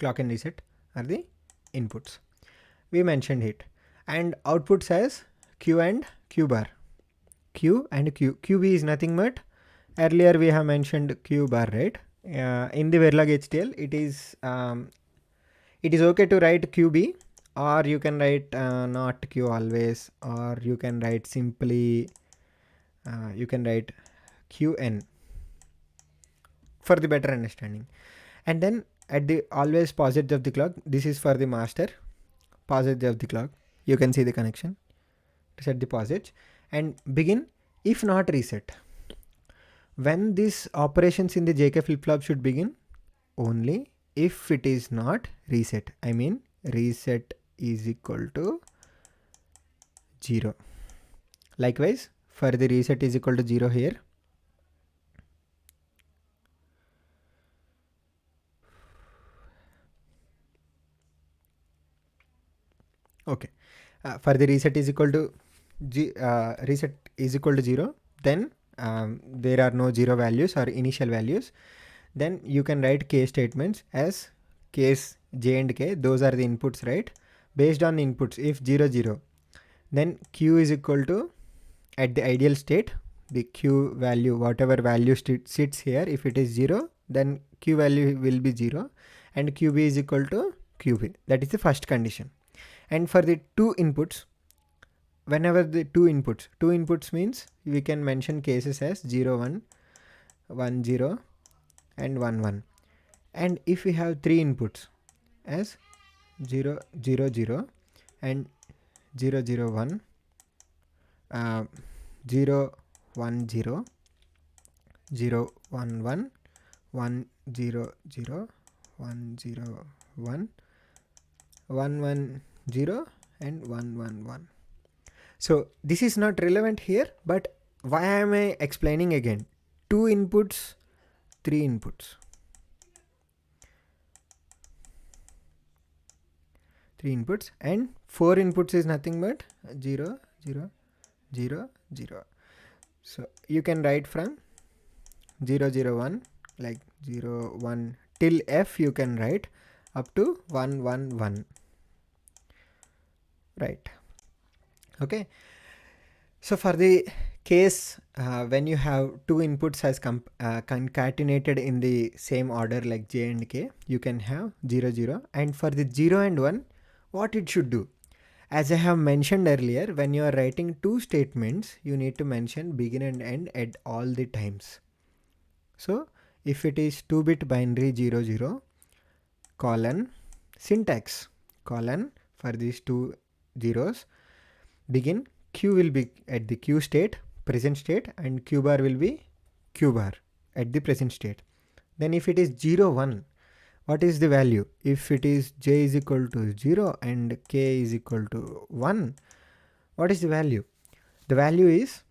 Clock and reset are the inputs. We mentioned it. And outputs as Q and Q bar. Q and Q. QB is nothing but, earlier we have mentioned Q bar, right? In the Verilog HDL, it is okay to write QB, or you can write not Q always, or you can write simply you can write QN for the better understanding. And then at the always pause edge of the clock, this is for the master pause edge of the clock. You can see the connection. Set the pause edge and begin if not reset. When these operations in the JK flip-flop should begin? Only if it is not reset. I mean reset is equal to 0. Likewise, for the reset is equal to 0 here. Okay. For the reset is equal to reset is equal to 0, then there are no 0 values or initial values. Then you can write case statements as case J and K. Those are the inputs, right? Based on the inputs, if 0 0, then Q is equal to, at the ideal state, the Q value, whatever value sits here, if it is 0, then Q value will be 0 and QB is equal to QB. That is the first condition. And for the two inputs, whenever the two inputs means we can mention cases as 0 1, 1 0 and 1 1. And if we have three inputs as 0 0 0 and 0 0 1, 0 1 0, 0 1 1, 1 0 0, 1 0 1, 1 1 0 and 1 1 1. So this is not relevant here, but why am I explaining again? 2 inputs, 3 inputs. 3 inputs and 4 inputs is nothing but 0 0 0 0. So you can write from 0 0 1, like 0 1 till F you can write up to 1 1 1, right? Okay, so for the case when you have two inputs as concatenated in the same order like J and K, you can have 0 0. And for the 0 and 1, what it should do? As I have mentioned earlier, when you are writing two statements, you need to mention begin and end at all the times. So if it is 2-bit binary 0 0 colon syntax colon, for these two zeros, begin, Q will be at the Q state, present state, and Q bar will be Q bar at the present state. Then if it is 0 1, what is the value? If it is J is equal to 0 and K is equal to 1, what is the value? The value is,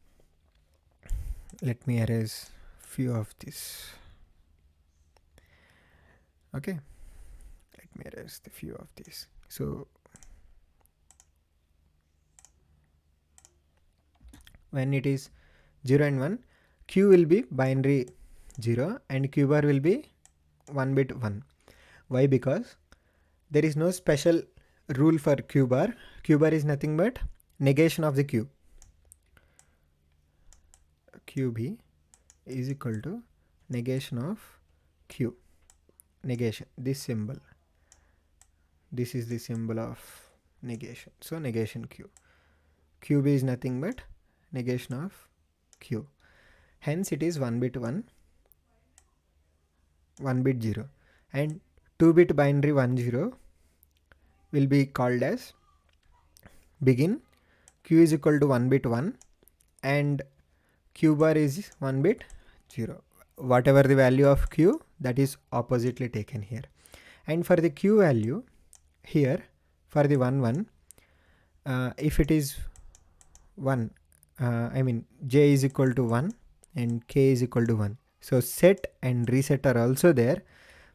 let me erase few of this. Okay, let me erase the few of these. So when it is 0 and 1, Q will be binary 0 and Q bar will be 1 bit 1. Why? Because there is no special rule for Q bar. Q bar is nothing but negation of the Q. QB is equal to negation of Q. Negation, this symbol. This is the symbol of negation. So negation Q. QB is nothing but negation of Q. Hence it is 1 bit 1, 1 bit 0. And 2-bit binary 1 0 will be called as begin, Q is equal to 1 bit 1 and Q bar is 1 bit 0. Whatever the value of Q, that is oppositely taken here. And for the Q value here, for the 1 1, if it is 1, I mean J is equal to 1 and K is equal to 1. So set and reset are also there.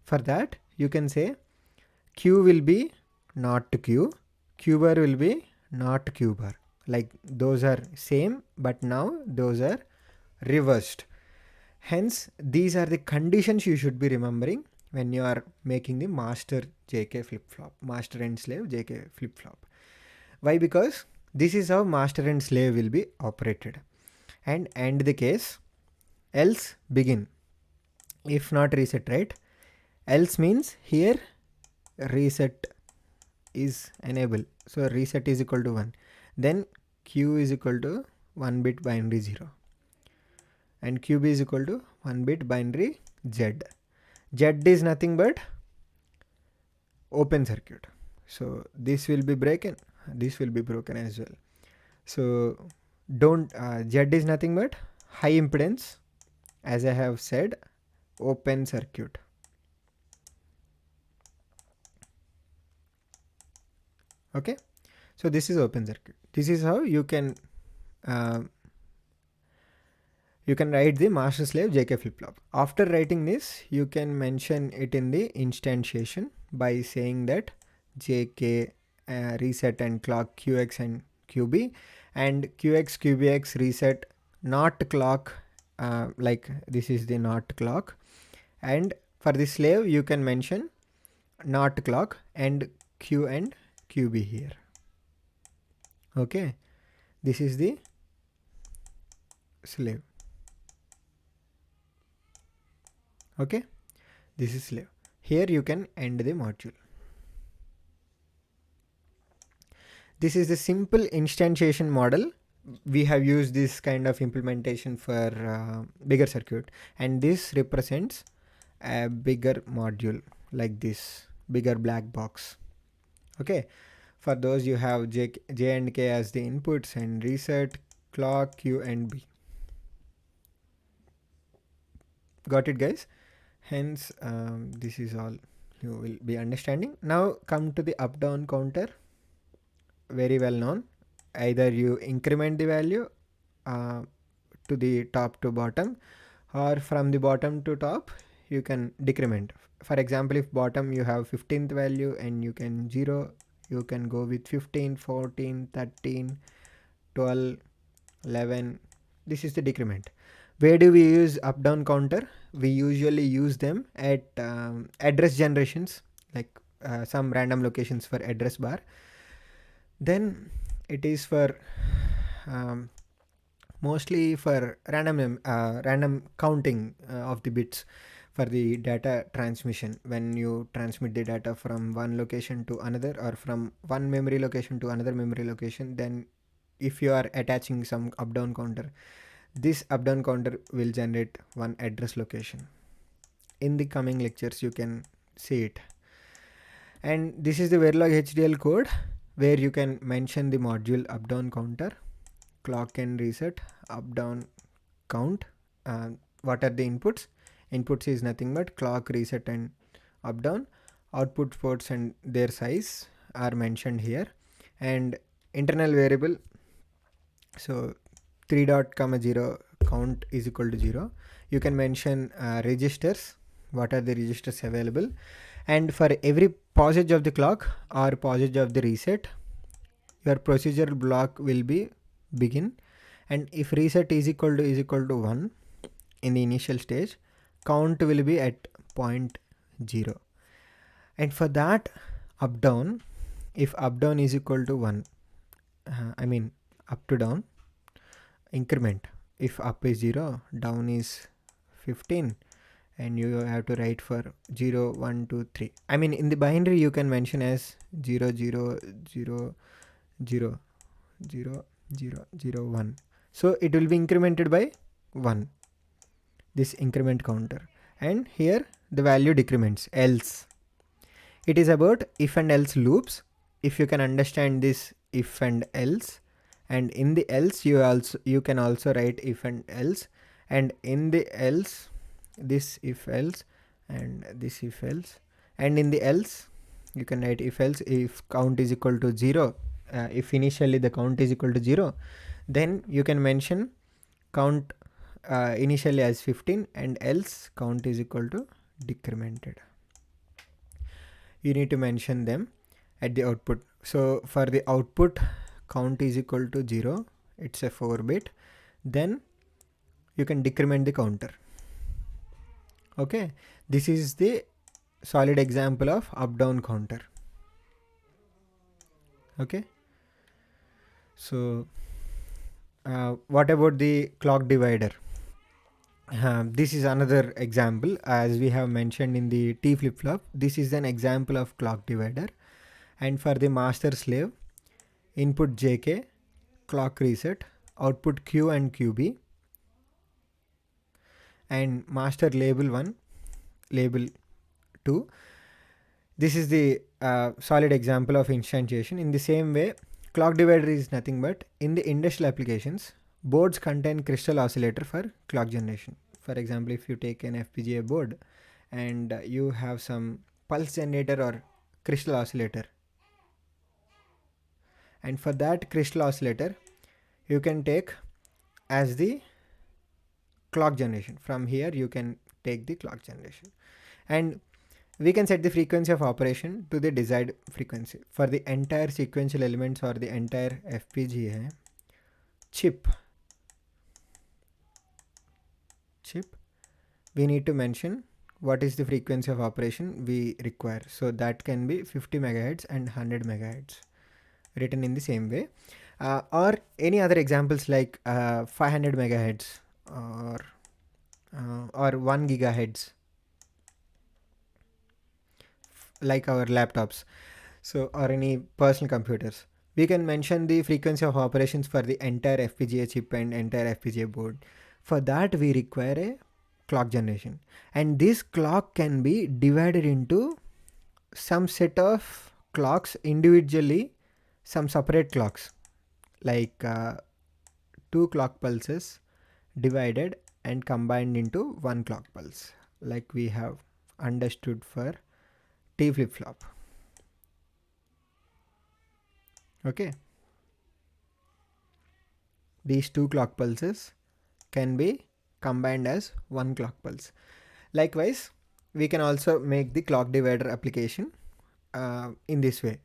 For that you can say Q will be not Q, Q bar will be not Q bar. Like those are same, but now those are reversed. Hence these are the conditions you should be remembering when you are making the master JK flip-flop, master and slave JK flip-flop. Why? Because this is how master and slave will be operated. And end the case, else begin. If not reset, right? Else means here reset is enable. So reset is equal to 1. Then Q is equal to 1 bit binary 0. And QB is equal to 1 bit binary Z. Z is nothing but open circuit. So this will be broken. This will be broken as well. So don't, Z is nothing but high impedance, as I have said, open circuit. Okay, so this is open circuit. This is how you can write the master slave JK flip-flop. After writing this, you can mention it in the instantiation by saying that JK reset and clock QX and QB, and QX QBX reset not clock, like this is the not clock. And for the slave you can mention not clock and Q and QB here. Okay, this is the slave. Okay, this is slave. Here you can end the module. This is the simple instantiation model we have used this kind of implementation for bigger circuit, and this represents a bigger module like this bigger black box. Okay, for those you have J and K as the inputs and reset, clock, Q and B. Got it, guys? Hence this is all you will be understanding. Now come to the up down counter, very well known. Either you increment the value uh, to the top to bottom, or from the bottom to top you can decrement. For example, if bottom you have 15th value and you can 0, you can go with 15, 14, 13, 12, 11. This is the decrement. Where do we use up down counter? We usually use them at address generations, like some random locations for address bar. Then it is for um, mostly for random counting of the bits for the data transmission. When you transmit the data from one location to another, or from one memory location to another memory location, then if you are attaching some up down counter, this up down counter will generate one address location. In the coming lectures you can see it. And this is the Verilog HDL code, where you can mention the module up down counter, clock and reset, up down count. What are the inputs? Inputs is nothing but clock, reset and up down. Output ports and their size are mentioned here, and internal variable, so 3 dot comma 0 count is equal to 0. You can mention registers, what are the registers available, and for every passage of the clock or passage of the reset, your procedural block will be begin. And if reset is equal to 1 in the initial stage, count will be at 0.0. And for that up down, if up down is equal to 1, I mean up to down, increment. If up is 0, down is 15, and you have to write for 0, 1, 2, 3. I mean in the binary you can mention as 0, 0, 0, 0, 0, 0, 0, 1. So it will be incremented by 1, this increment counter. And here the value decrements, else. It is about if and else loops. If you can understand this if and else, and in the else you can also write if and else, and in the else this if else and this if else, and in the else you can write if else if count is equal to 0. If initially the count is equal to 0, then you can mention count initially as 15, and else count is equal to decremented. You need to mention them at the output. So for the output, count is equal to 0, it's a 4-bit, then you can decrement the counter. Okay, this is the solid example of up down counter. Okay, so what about the clock divider? This is another example, as we have mentioned in the T flip-flop. This is an example of clock divider. And for the master slave, input JK, clock reset, output Q and QB, and master label 1, label 2. This is the solid example of instantiation. In the same way, clock divider is nothing but, in the industrial applications, boards contain crystal oscillator for clock generation. For example, if you take an FPGA board and you have some pulse generator or crystal oscillator, and for that crystal oscillator you can take as the clock generation. From here you can take the clock generation, and we can set the frequency of operation to the desired frequency for the entire sequential elements or the entire FPGA chip. We need to mention what is the frequency of operation we require. So that can be 50 megahertz and 100 megahertz, written in the same way. Or any other examples like 500 megahertz or 1 gigahertz, like our laptops, so, or any personal computers. we can mention the frequency of operations for the entire FPGA chip and entire FPGA board. For that we require a clock generation, and this clock can be divided into some set of clocks individually, some separate clocks, like 2 clock pulses divided and combined into 1 clock pulse, like we have understood for T flip-flop. Okay, these 2 clock pulses can be combined as 1 clock pulse. Likewise, we can also make the clock divider application in this way,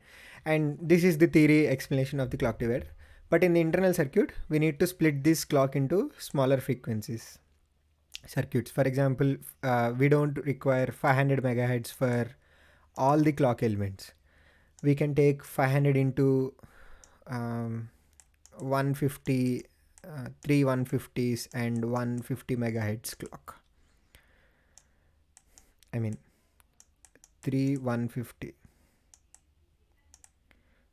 and this is the theory explanation of the clock divider. But in the internal circuit, we need to split this clock into smaller frequencies circuits. For example, we don't require 500 megahertz for all the clock elements. We can take 500 into 150, 3 150s and 150 megahertz clock. I mean 3 150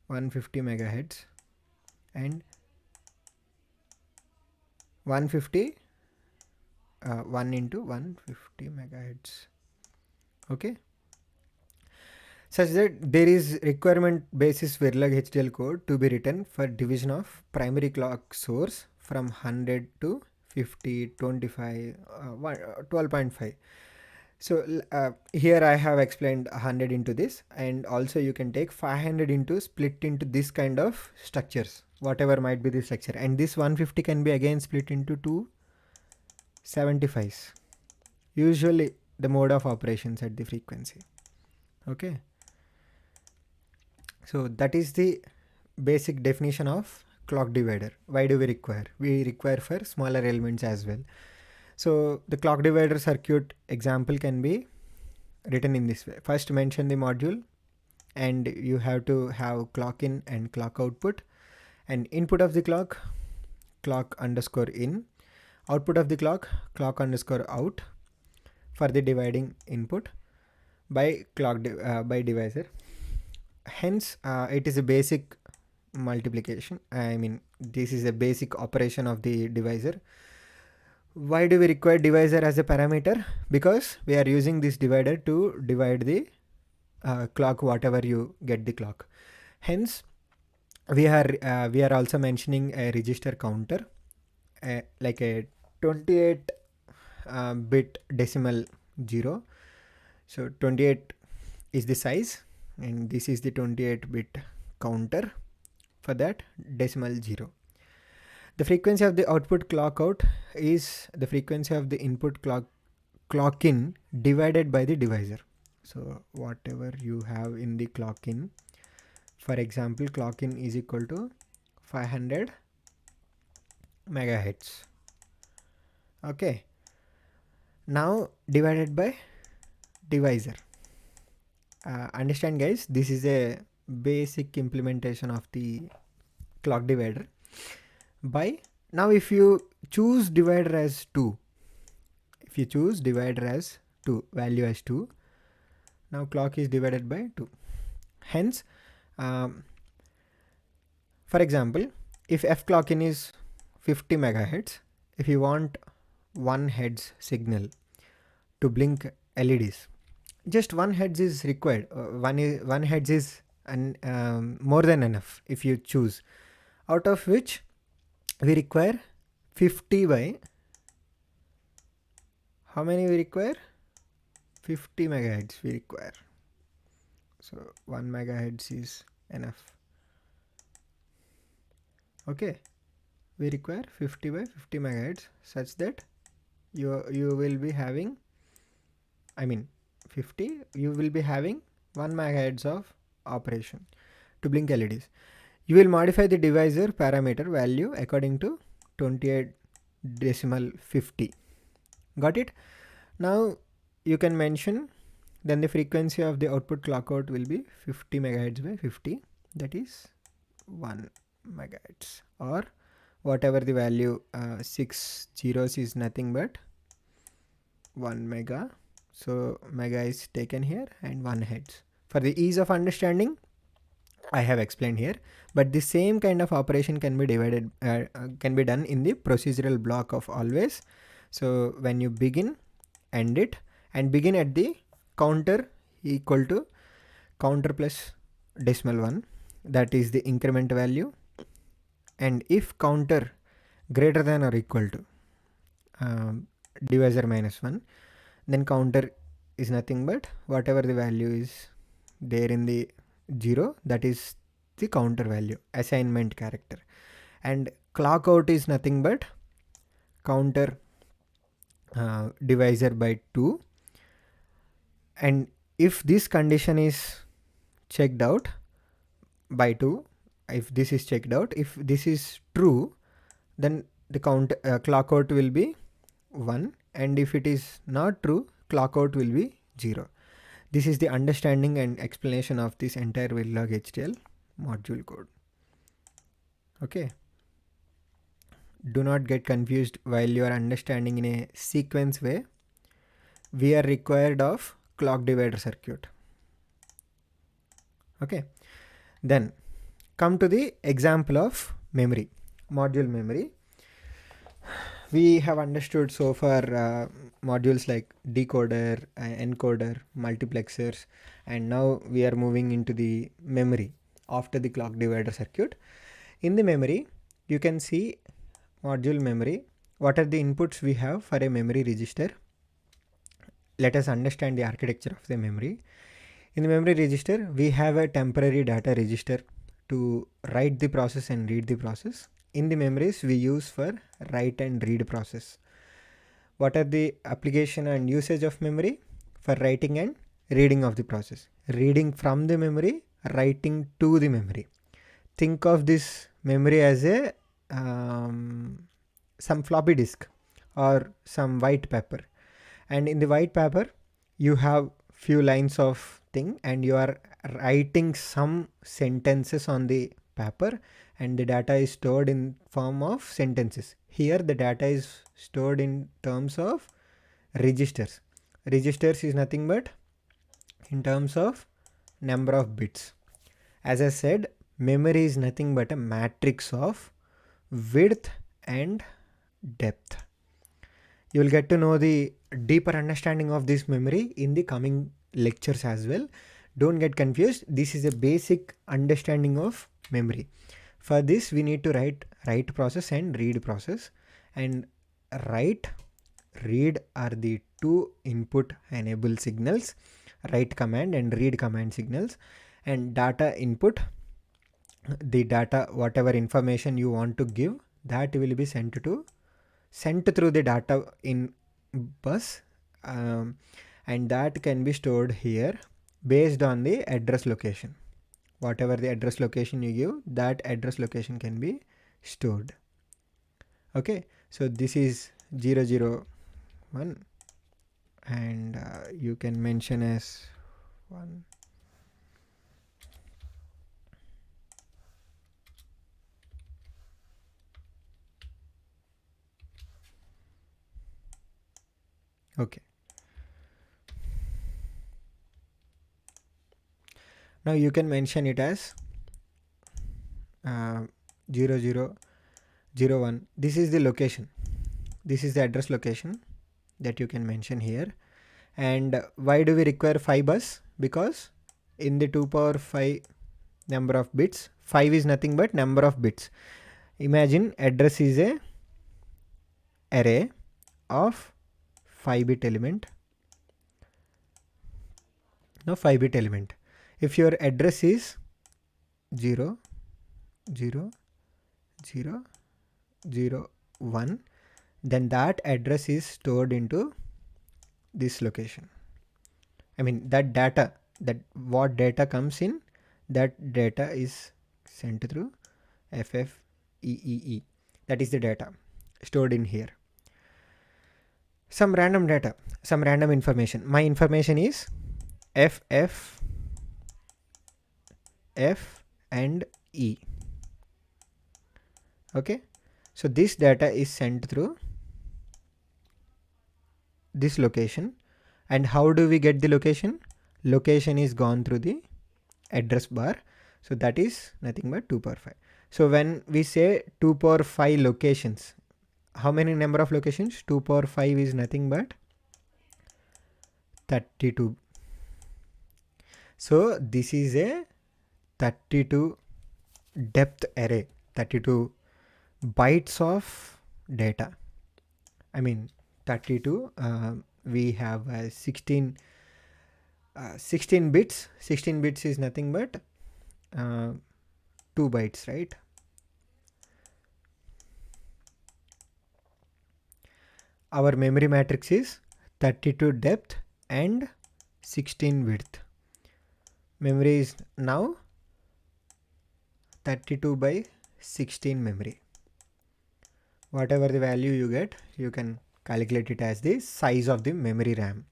megahertz and 150 1 into 150 megahertz. Okay, such that there is requirement basis Verilog HDL code to be written for division of primary clock source from 100 to 50, 25, 12.5. So here I have explained 100 into this, and also you can take 500 into split into this kind of structures, whatever might be the structure, and this 150 can be again split into 2 75s, usually the mode of operations at the frequency. Okay, so that is the basic definition of clock divider. Why do we require? We require for smaller elements as well. So the clock divider circuit example can be written in this way. First mention the module, and you have to have clock in and clock output, and input of the clock underscore in, output of the clock underscore out for the dividing input by by divisor. Hence it is a basic multiplication. I mean, this is a basic operation of the divisor. Why do we require divisor as a parameter? Because we are using this divider to divide the clock whatever you get the clock. Hence we are also mentioning a register counter, like a 28 bit decimal 0. So 28 is the size, and this is the 28 bit counter for that decimal 0. The frequency of the output clock out is the frequency of the input clock in divided by the divisor. So whatever you have in the clock in, for example, clock in is equal to 500 megahertz. Okay, now divided by divisor. Understand guys, this is a basic implementation of the clock divider. By now, if you choose divider as 2, value as 2, now clock is divided by 2. Hence for example, if f clock in is 50 megahertz, if you want 1 hertz signal to blink LEDs, just 1 hertz is required. 1 hertz is more than enough if you choose, out of which we require 50 by how many we require? 50 megahertz we require. So 1 megahertz is enough. Okay, we require 50 by 50 megahertz, such that you will be having, I mean 50, you will be having 1 megahertz of operation to blink LEDs. You will modify the divisor parameter value according to 28 decimal 50. Got it? Now you can mention, then the frequency of the output clock out will be 50 megahertz by 50, that is 1 megahertz, or whatever the value, 6 zeros is nothing but 1 mega. So mega is taken here and 1 hertz. For the ease of understanding, I have explained here, but the same kind of operation can be can be done in the procedural block of always. So when you begin, end it, and begin at the counter equal to counter plus decimal 1, that is the increment value, and if counter greater than or equal to divisor minus 1, then counter is nothing but whatever the value is there in the 0, that is the counter value, assignment character, and clock out is nothing but counter divisor by 2, and if this condition is checked out by 2, if this is checked out, if this is true, then the clock out will be 1, and if it is not true, clock out will be 0. This is the understanding and explanation of this entire Verilog HDL module code. Okay. Do not get confused while you are understanding in a sequence way. We are required of clock divider circuit. Okay. Then come to the example of memory, module memory. We have understood so far modules like decoder, encoder, multiplexers, and now we are moving into the memory after the clock divider circuit. In the memory, you can see module memory. What are the inputs we have for a memory register? Let us understand the architecture of the memory. In the memory register, we have a temporary data register to write the process and read the process. In the memories, we use for write and read process. What are the application and usage of memory? For writing and reading of the process. Reading from the memory, writing to the memory. Think of this memory as a some floppy disk or some white paper, and in the white paper you have few lines of thing and you are writing some sentences on the paper, and the data is stored in form of sentences. Here the data is stored in terms of registers. Registers is nothing but in terms of number of bits. As I said, memory is nothing but a matrix of width and depth. You will get to know the deeper understanding of this memory in the coming lectures as well. Don't get confused. This is a basic understanding of memory. For this, we need to write process and read process. And write, read are the two input enable signals, write command and read command signals, and data input, the data, whatever information you want to give, that will be sent through the data in bus, and that can be stored here based on the address location. Whatever the address location you give, that address location can be stored. Okay, so this is 001, and you can mention as 1. Okay. Now you can mention it as 0001. This is the location. This is the address location that you can mention here. And why do we require 5 bus? Because in the 2 power 5 number of bits, 5 is nothing but number of bits. Imagine address is a array of 5-bit element. Now 5-bit element. If your address is 0, 0, 0, 0, 1, then that address is stored into this location. I mean that data, that what data comes in, that data is sent through FFEEE. That is the data stored in here. Some random data, some random information. My information is FF, F and E. Okay, so this data is sent through this location. And how do we get the location? Location is gone through the address bar. So that is nothing but 2 power 5. So when we say 2 power 5 locations, how many number of locations? 2 power 5 is nothing but 32. So this is a 32 depth array, 32 bytes of data. I mean 32, we have 16 bits. 16 bits is nothing but 2 bytes, right? Our memory matrix is 32 depth and 16 width. Memory is now 32 by 16 memory. Whatever the value you get, you can calculate it as the size of the memory RAM.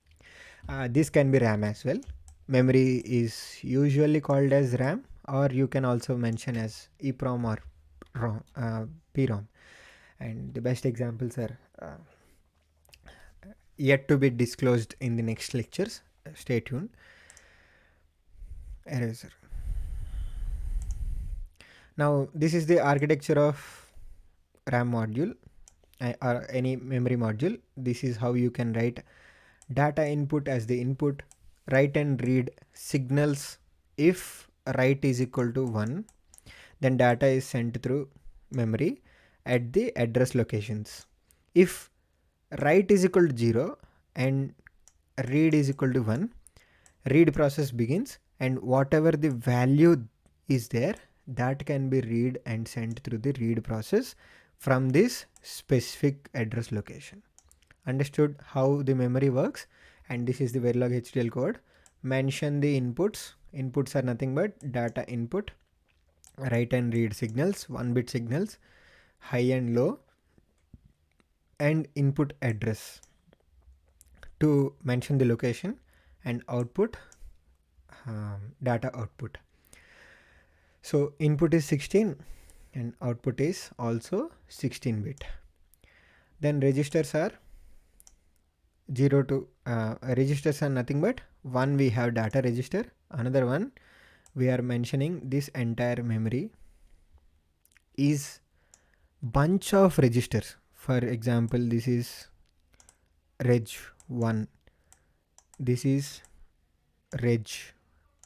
This can be RAM as well. Memory is usually called as RAM, or you can also mention as EEPROM or PROM. And the best examples are yet to be disclosed in the next lectures. Stay tuned. Eraser. Now this is the architecture of RAM module or any memory module. This is how you can write data input as the input, write and read signals. If write is equal to 1, then data is sent through memory at the address locations. If write is equal to 0 and read is equal to 1, read process begins, and whatever the value is there, that can be read and sent through the read process from this specific address location. Understood how the memory works? And this is the Verilog HDL code. Mention the inputs. Inputs are nothing but data input, write and read signals, 1-bit signals, high and low, and input address to mention the location, and output data output. So input is 16 and output is also 16-bit. Then registers are 0 to registers are nothing but one, we have data register, another one we are mentioning this entire memory is bunch of registers. For example, this is reg 1, this is reg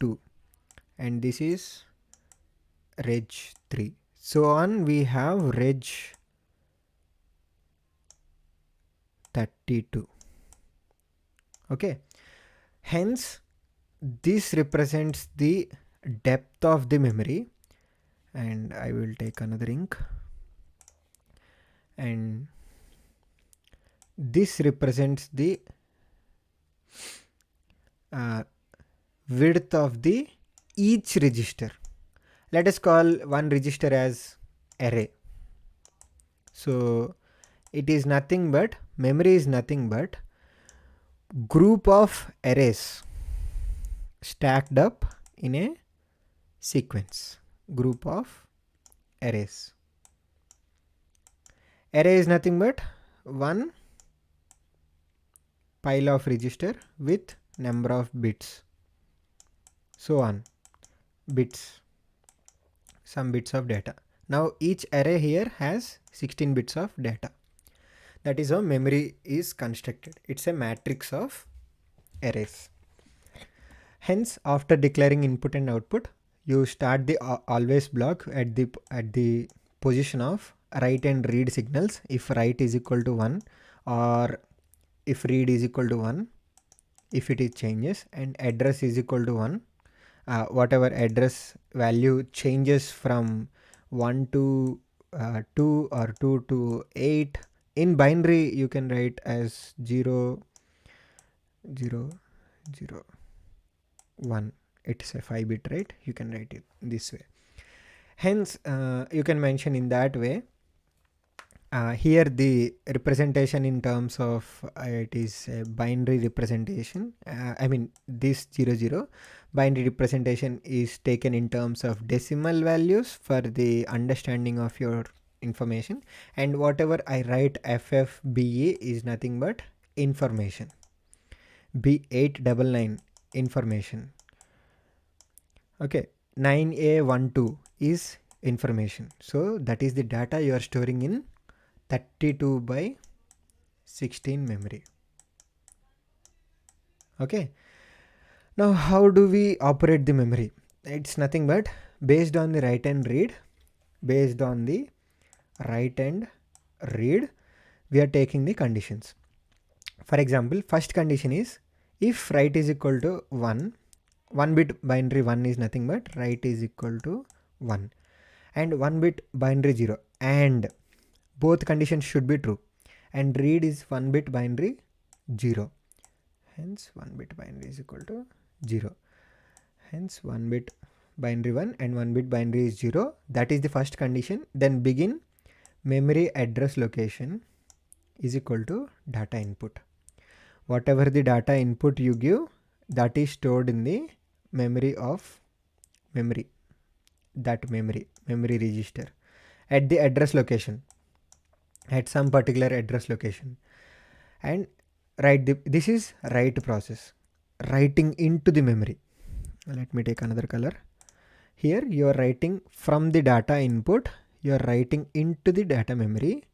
2, and this is reg 3. So on we have reg 32. Okay, hence this represents the depth of the memory, and I will take another ink, and this represents the width of the each register. Let us call one register as array. So it is nothing but, memory is nothing but group of arrays stacked up in a sequence. Group of arrays. Array is nothing but one pile of register with number of bits, so on, bits, some bits of data. Now each array here has 16 bits of data. That is how memory is constructed. It's a matrix of arrays. Hence, after declaring input and output, you start the always block at the position of write and read signals. If write is equal to 1, or if read is equal to 1, if it is changes, and address is equal to 1, whatever address value changes from 1 to 2 or 2 to 8. In binary you can write as 0 0 0 1. It's a 5-bit, right? You can write it this way. Hence you can mention in that way. Here the representation in terms of it is a binary representation. I mean this 00 binary representation is taken in terms of decimal values for the understanding of your information, and whatever I write FFBE is nothing but information. B899 information. Okay, 9A12 is information. So that is the data you are storing in 32 by 16 memory. Okay. Now how do we operate the memory? It's nothing but based on the write and read. Based on the write and read, we are taking the conditions. For example, first condition is if write is equal to 1, 1 bit binary 1 is nothing but write is equal to 1 and 1 bit binary 0, and both conditions should be true, and read is 1 bit binary 0, hence 1 bit binary is equal to 0, hence 1 bit binary 1 and 1 bit binary is 0. That is the first condition. Then begin memory address location is equal to data input. Whatever the data input you give, that is stored in the memory of memory, that memory register at the address location, at some particular address location, and this is write process, writing into the memory. Let me take another color. Here you are writing from the data input, you are writing into the data memory.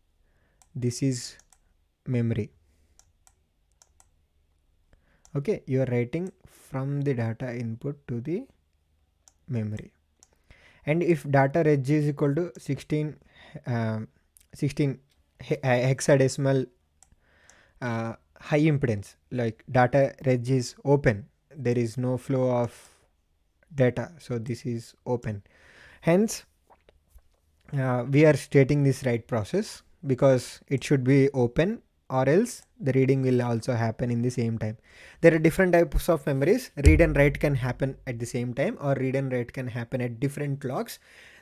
This is memory. Okay, you are writing from the data input to the memory. And if data reg is equal to 16 hexadecimal high impedance, like data reg is open, there is no flow of data, so this is open, hence we are stating this write process because it should be open, or else the reading will also happen in the same time. There are different types of memories. Read and write can happen at the same time, or read and write can happen at different clocks.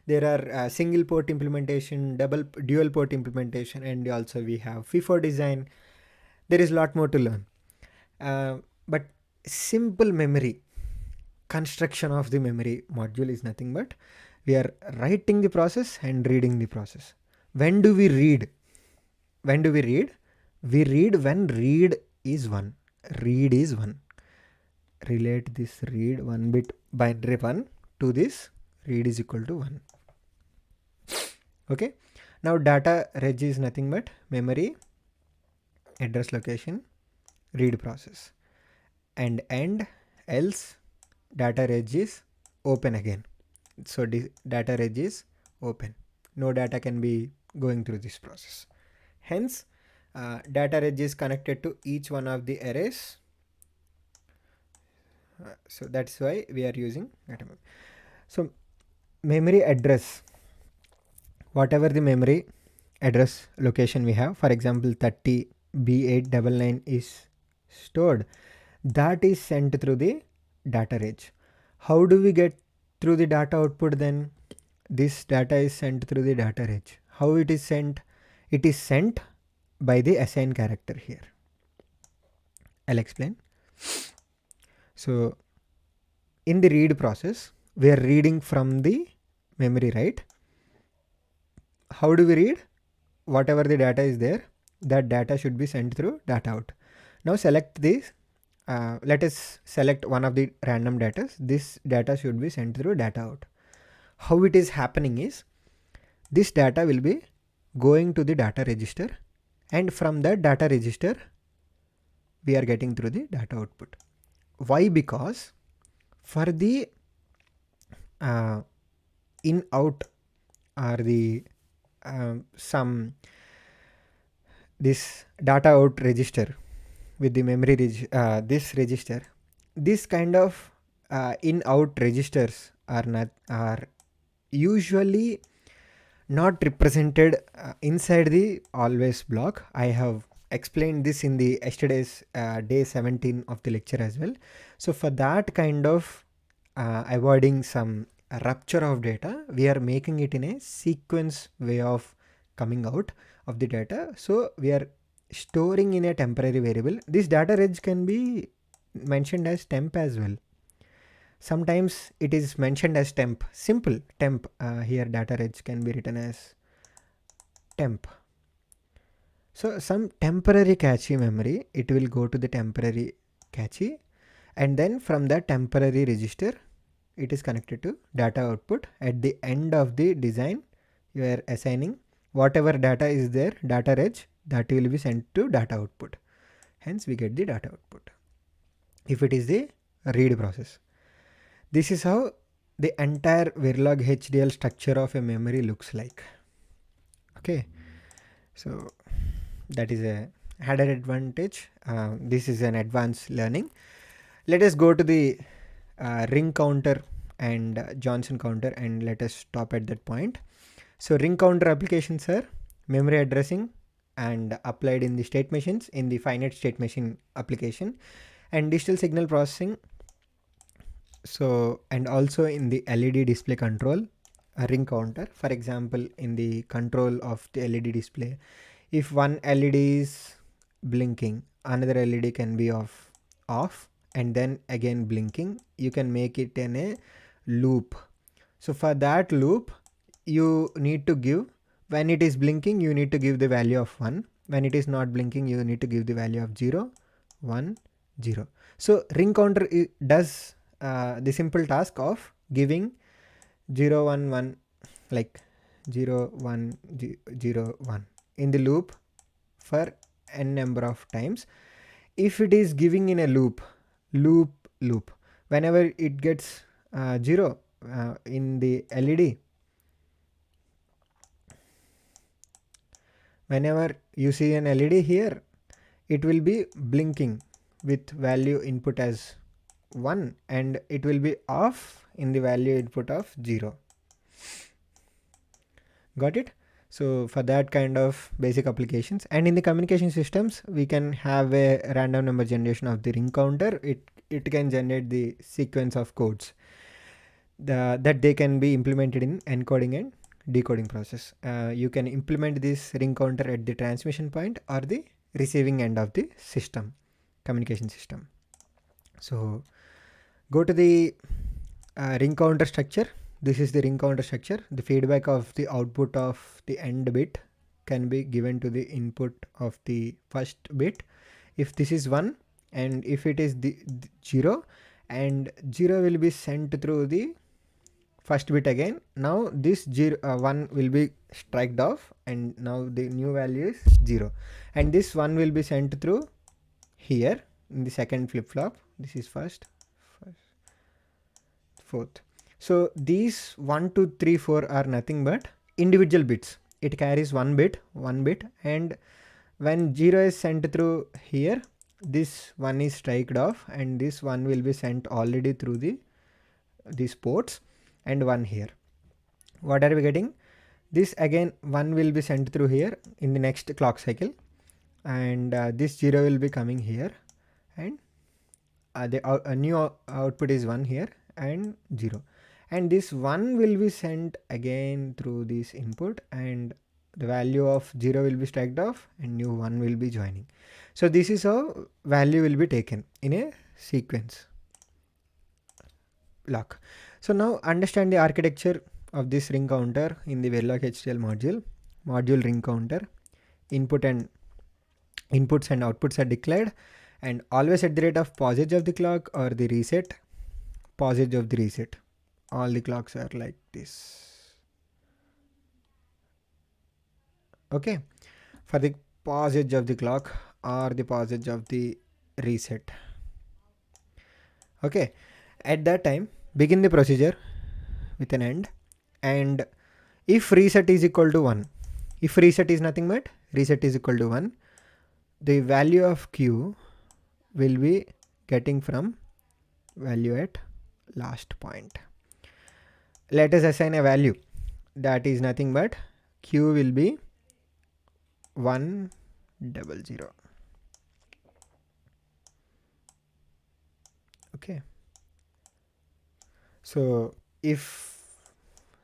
There are single port implementation, dual port implementation, and also we have FIFO design. There is a lot more to learn. But simple memory construction of the memory module is nothing but we are writing the process and reading the process. When do we read? When do we read? We read when read is 1. Read is 1. Relate this read 1 bit binary 1 to this read is equal to 1. Okay. Now data reg is nothing but memory address location read process, and else data reg is open again. So data reg is open. No data can be going through this process. Hence, data reg is connected to each one of the arrays. So that's why we are using data memory. So memory address, whatever the memory address location we have, for example 30B899 is stored, that is sent through the data reg. How do we get through the data output then? This data is sent through the data reg. How it is sent? It is sent by the assign character here. I'll explain. So in the read process, we are reading from the memory, right? How do we read? Whatever the data is there, that data should be sent through data out. Now select this. Let us select one of the random data. This data should be sent through data out. How it is happening is, this data will be going to the data register, and from that data register we are getting through the data output. Why? Because for the in out or the this data out register with the memory this register, this kind of in out registers are usually not represented inside the always block. I have explained this in the yesterday's day 17 of the lecture as well. So for that kind of avoiding some rupture of data, we are making it in a sequence way of coming out of the data. So we are storing in a temporary variable. This data reg can be mentioned as temp as well. Sometimes it is mentioned as temp, simple temp. Here data reg can be written as temp. So some temporary cache memory, it will go to the temporary cache, and then from that temporary register it is connected to data output. At the end of the design, you are assigning whatever data is there, data reg, that will be sent to data output. Hence we get the data output if it is the read process. This is how the entire Verilog HDL structure of a memory looks like. Okay, so that is a added advantage. This is an advanced learning. Let us go to the ring counter and Johnson counter, and let us stop at that point. So ring counter applications are memory addressing and applied in the state machines in the finite state machine application, and digital signal processing. So, and also in the LED display control, a ring counter. For example, in the control of the LED display, if one LED is blinking, another LED can be off and then again blinking. You can make it in a loop. So for that loop, you need to give, when it is blinking, you need to give the value of 1. When it is not blinking, you need to give the value of 0, 1, 0. So ring counter does the simple task of giving 0, 1, 1, like 0, 1, 0, 1 in the loop for n number of times. If it is giving in a loop, whenever it gets 0 in the LED, whenever you see an LED here, it will be blinking with value input as 1 and it will be off in the value input of 0. Got it? So for that kind of basic applications, and in the communication systems, we can have a random number generation of the ring counter. It can generate the sequence of codes that they can be implemented in encoding and decoding process. You can implement this ring counter at the transmission point or the receiving end of the system, communication system. So go to the ring counter structure. This is the ring counter structure. The feedback of the output of the end bit can be given to the input of the first bit. If this is 1 and if it is the 0, and 0 will be sent through the first bit again. Now this 1 will be struck off and now the new value is 0, and this 1 will be sent through here in the second flip-flop. This is first, fourth. So these 1, 2, 3, 4 are nothing but individual bits. It carries one bit, and when 0 is sent through here, this 1 is striked off and this 1 will be sent already through these ports, and 1 here. What are we getting? This again 1 will be sent through here in the next clock cycle, and this 0 will be coming here, and the new output is 1 here and 0, and this 1 will be sent again through this input, and the value of 0 will be struck off and new 1 will be joining. So this is how value will be taken in a sequence lock. So now understand the architecture of this ring counter in the Verilog HDL module ring counter. Inputs and outputs are declared, and always at the rate of passage of the clock or the reset, passage of the reset. All the clocks are like this. Okay, for the passage of the clock or the passage of the reset. Okay, at that time begin the procedure with an end, and if reset is equal to 1, if reset is nothing but reset is equal to 1, the value of q will be getting from value at last point. Let us assign a value that is nothing but q will be 100. Okay, so if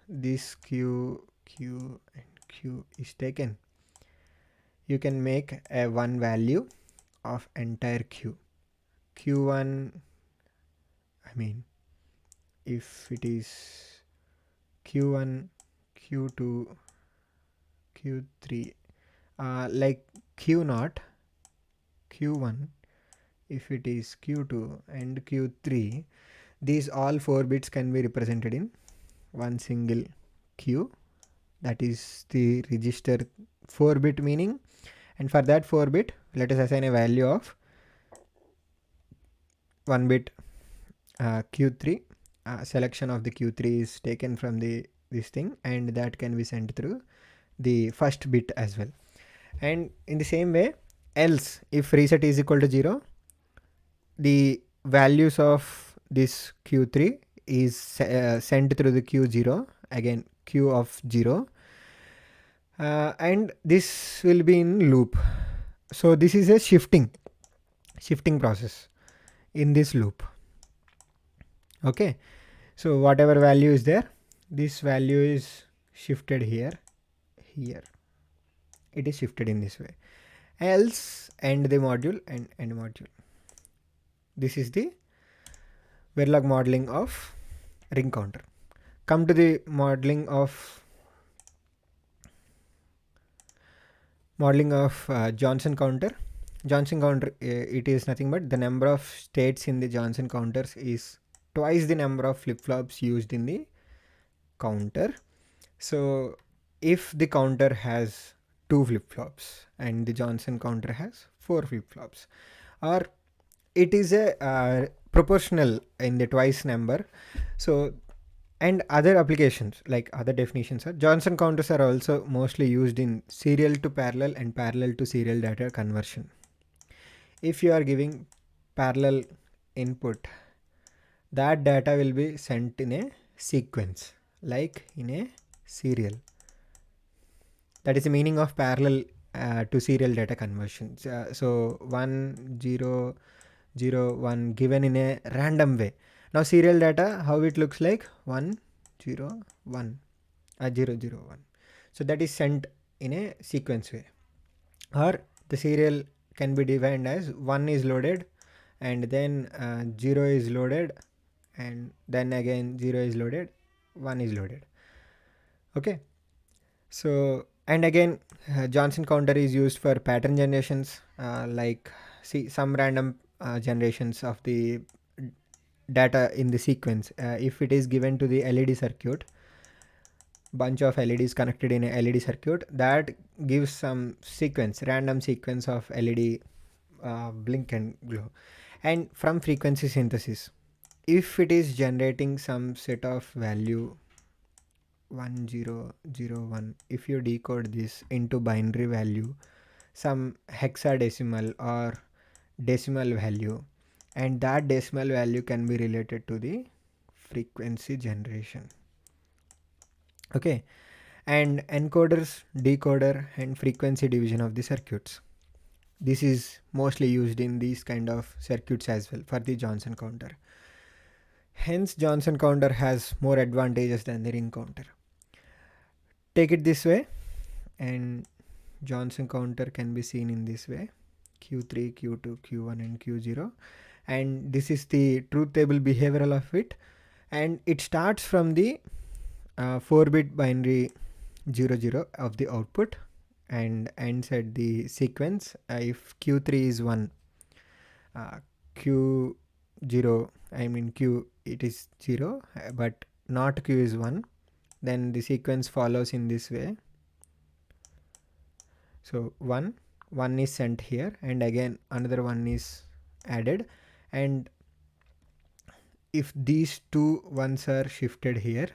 this q and q is taken, you can make a one value of entire q1. I mean, if it is q1, q2, q3, like q0, q1, if it is q2 and q3, these all 4 bits can be represented in one single queue. That is the register 4-bit meaning. And for that 4-bit, let us assign a value of 1 bit Q3. Selection of the Q3 is taken from this thing, and that can be sent through the first bit as well. And in the same way, else if reset is equal to 0, the values of this Q3 is sent through the Q0, again Q of 0, and this will be in loop. So this is a shifting process in this loop. Okay, so whatever value is there, this value is shifted here. It is shifted in this way. Else end the module and end module. This is the Verilog modeling of ring counter. Come to the modeling of Johnson counter. Johnson counter, it is nothing but the number of states in the Johnson counters is twice the number of flip-flops used in the counter. So if the counter has 2 flip-flops and the Johnson counter has 4 flip-flops, or it is a proportional in the twice number. So, and other applications like other definitions are Johnson counters are also mostly used in serial to parallel and parallel to serial data conversion. If you are giving parallel input, that data will be sent in a sequence, like in a serial. That is the meaning of parallel to serial data conversion. So 1 0 0 1 given in a random way. Now serial data, how it looks like 1 0 1 0 0 1. So that is sent in a sequence way. Or the serial can be defined as 1 is loaded and then 0 is loaded and then again 0 is loaded, 1 is loaded. Okay, so and again Johnson counter is used for pattern generations, like see some random generations of the data in the sequence. If it is given to the LED circuit, bunch of LEDs connected in a LED circuit, that gives some sequence, random sequence of LED blink and glow. And from frequency synthesis, if it is generating some set of value 1 0 0 1, if you decode this into binary value, some hexadecimal or decimal value, and that decimal value can be related to the frequency generation. Okay, and encoders, decoder and frequency division of the circuits. This is mostly used in these kind of circuits as well for the Johnson counter. Hence Johnson counter has more advantages than the ring counter. Take it this way, and Johnson counter can be seen in this way: Q3, Q2, Q1 and Q0, and this is the truth table behavioral of it, and it starts from the 4-bit binary 00 of the output and ends at the sequence. If Q3 is 1, Q0, I mean Q, it is 0, but not Q is 1, then the sequence follows in this way. So 1 is sent here and again another 1 is added, and if these 2 ones are shifted here,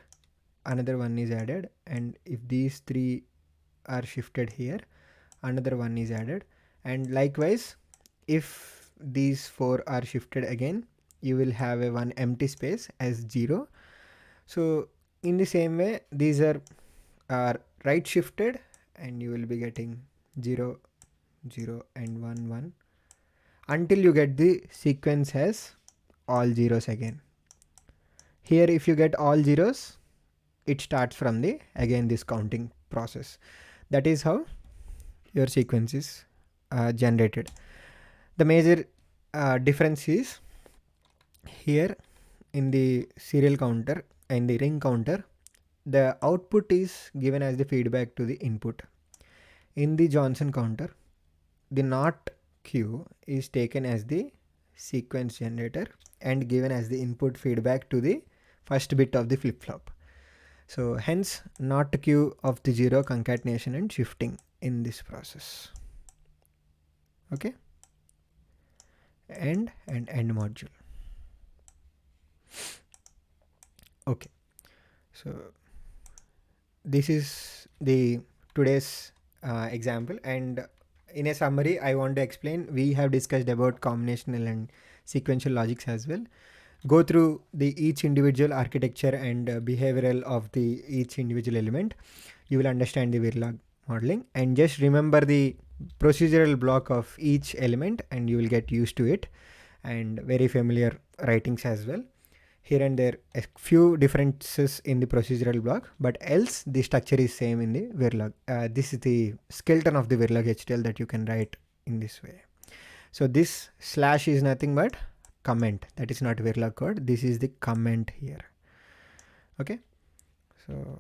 another 1 is added, and if these 3 are shifted here, another 1 is added, and likewise if these 4 are shifted again, you will have a one empty space as 0. So in the same way, these are right shifted and you will be getting 0 0 and 1 1 until you get the sequence as all zeros again. Here if you get all zeros, it starts from the again this counting process. That is how your sequence is generated. The major difference is here in the serial counter and the ring counter, the output is given as the feedback to the input. In the Johnson counter, the not Q is taken as the sequence generator and given as the input feedback to the first bit of the flip-flop. So hence not Q of the 0 concatenation and shifting in this process. Okay, and end module. Okay, so this is the today's example, and in a summary I want to explain. We have discussed about combinational and sequential logics as well. Go through the each individual architecture and behavioral of the each individual element. You will understand the Verilog modeling, and just remember the procedural block of each element and you will get used to it, and very familiar writings as well. Here and there a few differences in the procedural block, but else the structure is same in the Verilog. This is the skeleton of the Verilog HDL that you can write in this way. So this slash is nothing but comment. That is not Verilog code. This is the comment here. Okay, so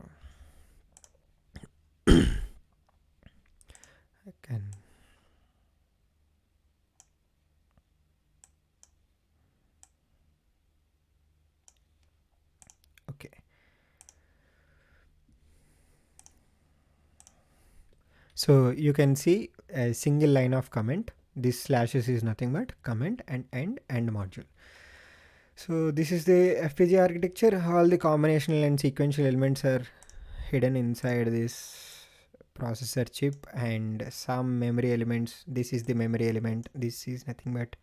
I can. Okay. So you can see a single line of comment. This slashes is nothing but comment and end module. So this is the FPGA architecture. All the combinational and sequential elements are hidden inside this processor chip, and some memory elements. This is the memory element. This is nothing but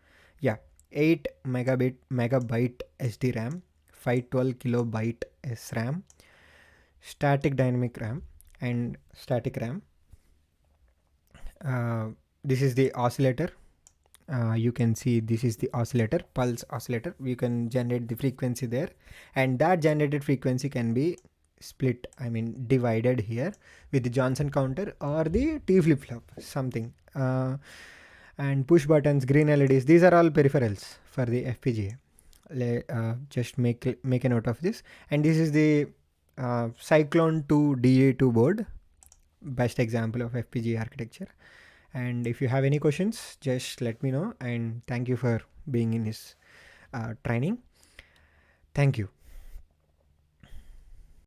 8 megabyte SD RAM, 512 kilobyte SRAM, static dynamic RAM, and static RAM. This is the oscillator. You can see this is the oscillator, pulse oscillator. You can generate the frequency there, and that generated frequency can be split, divided here with the Johnson counter or the T flip-flop, something. And push buttons, green LEDs, these are all peripherals for the FPGA. Just make a note of this. And this is the Cyclone 2 DA2 board, best example of FPGA architecture. And if you have any questions, just let me know, and thank you for being in this training. Thank you.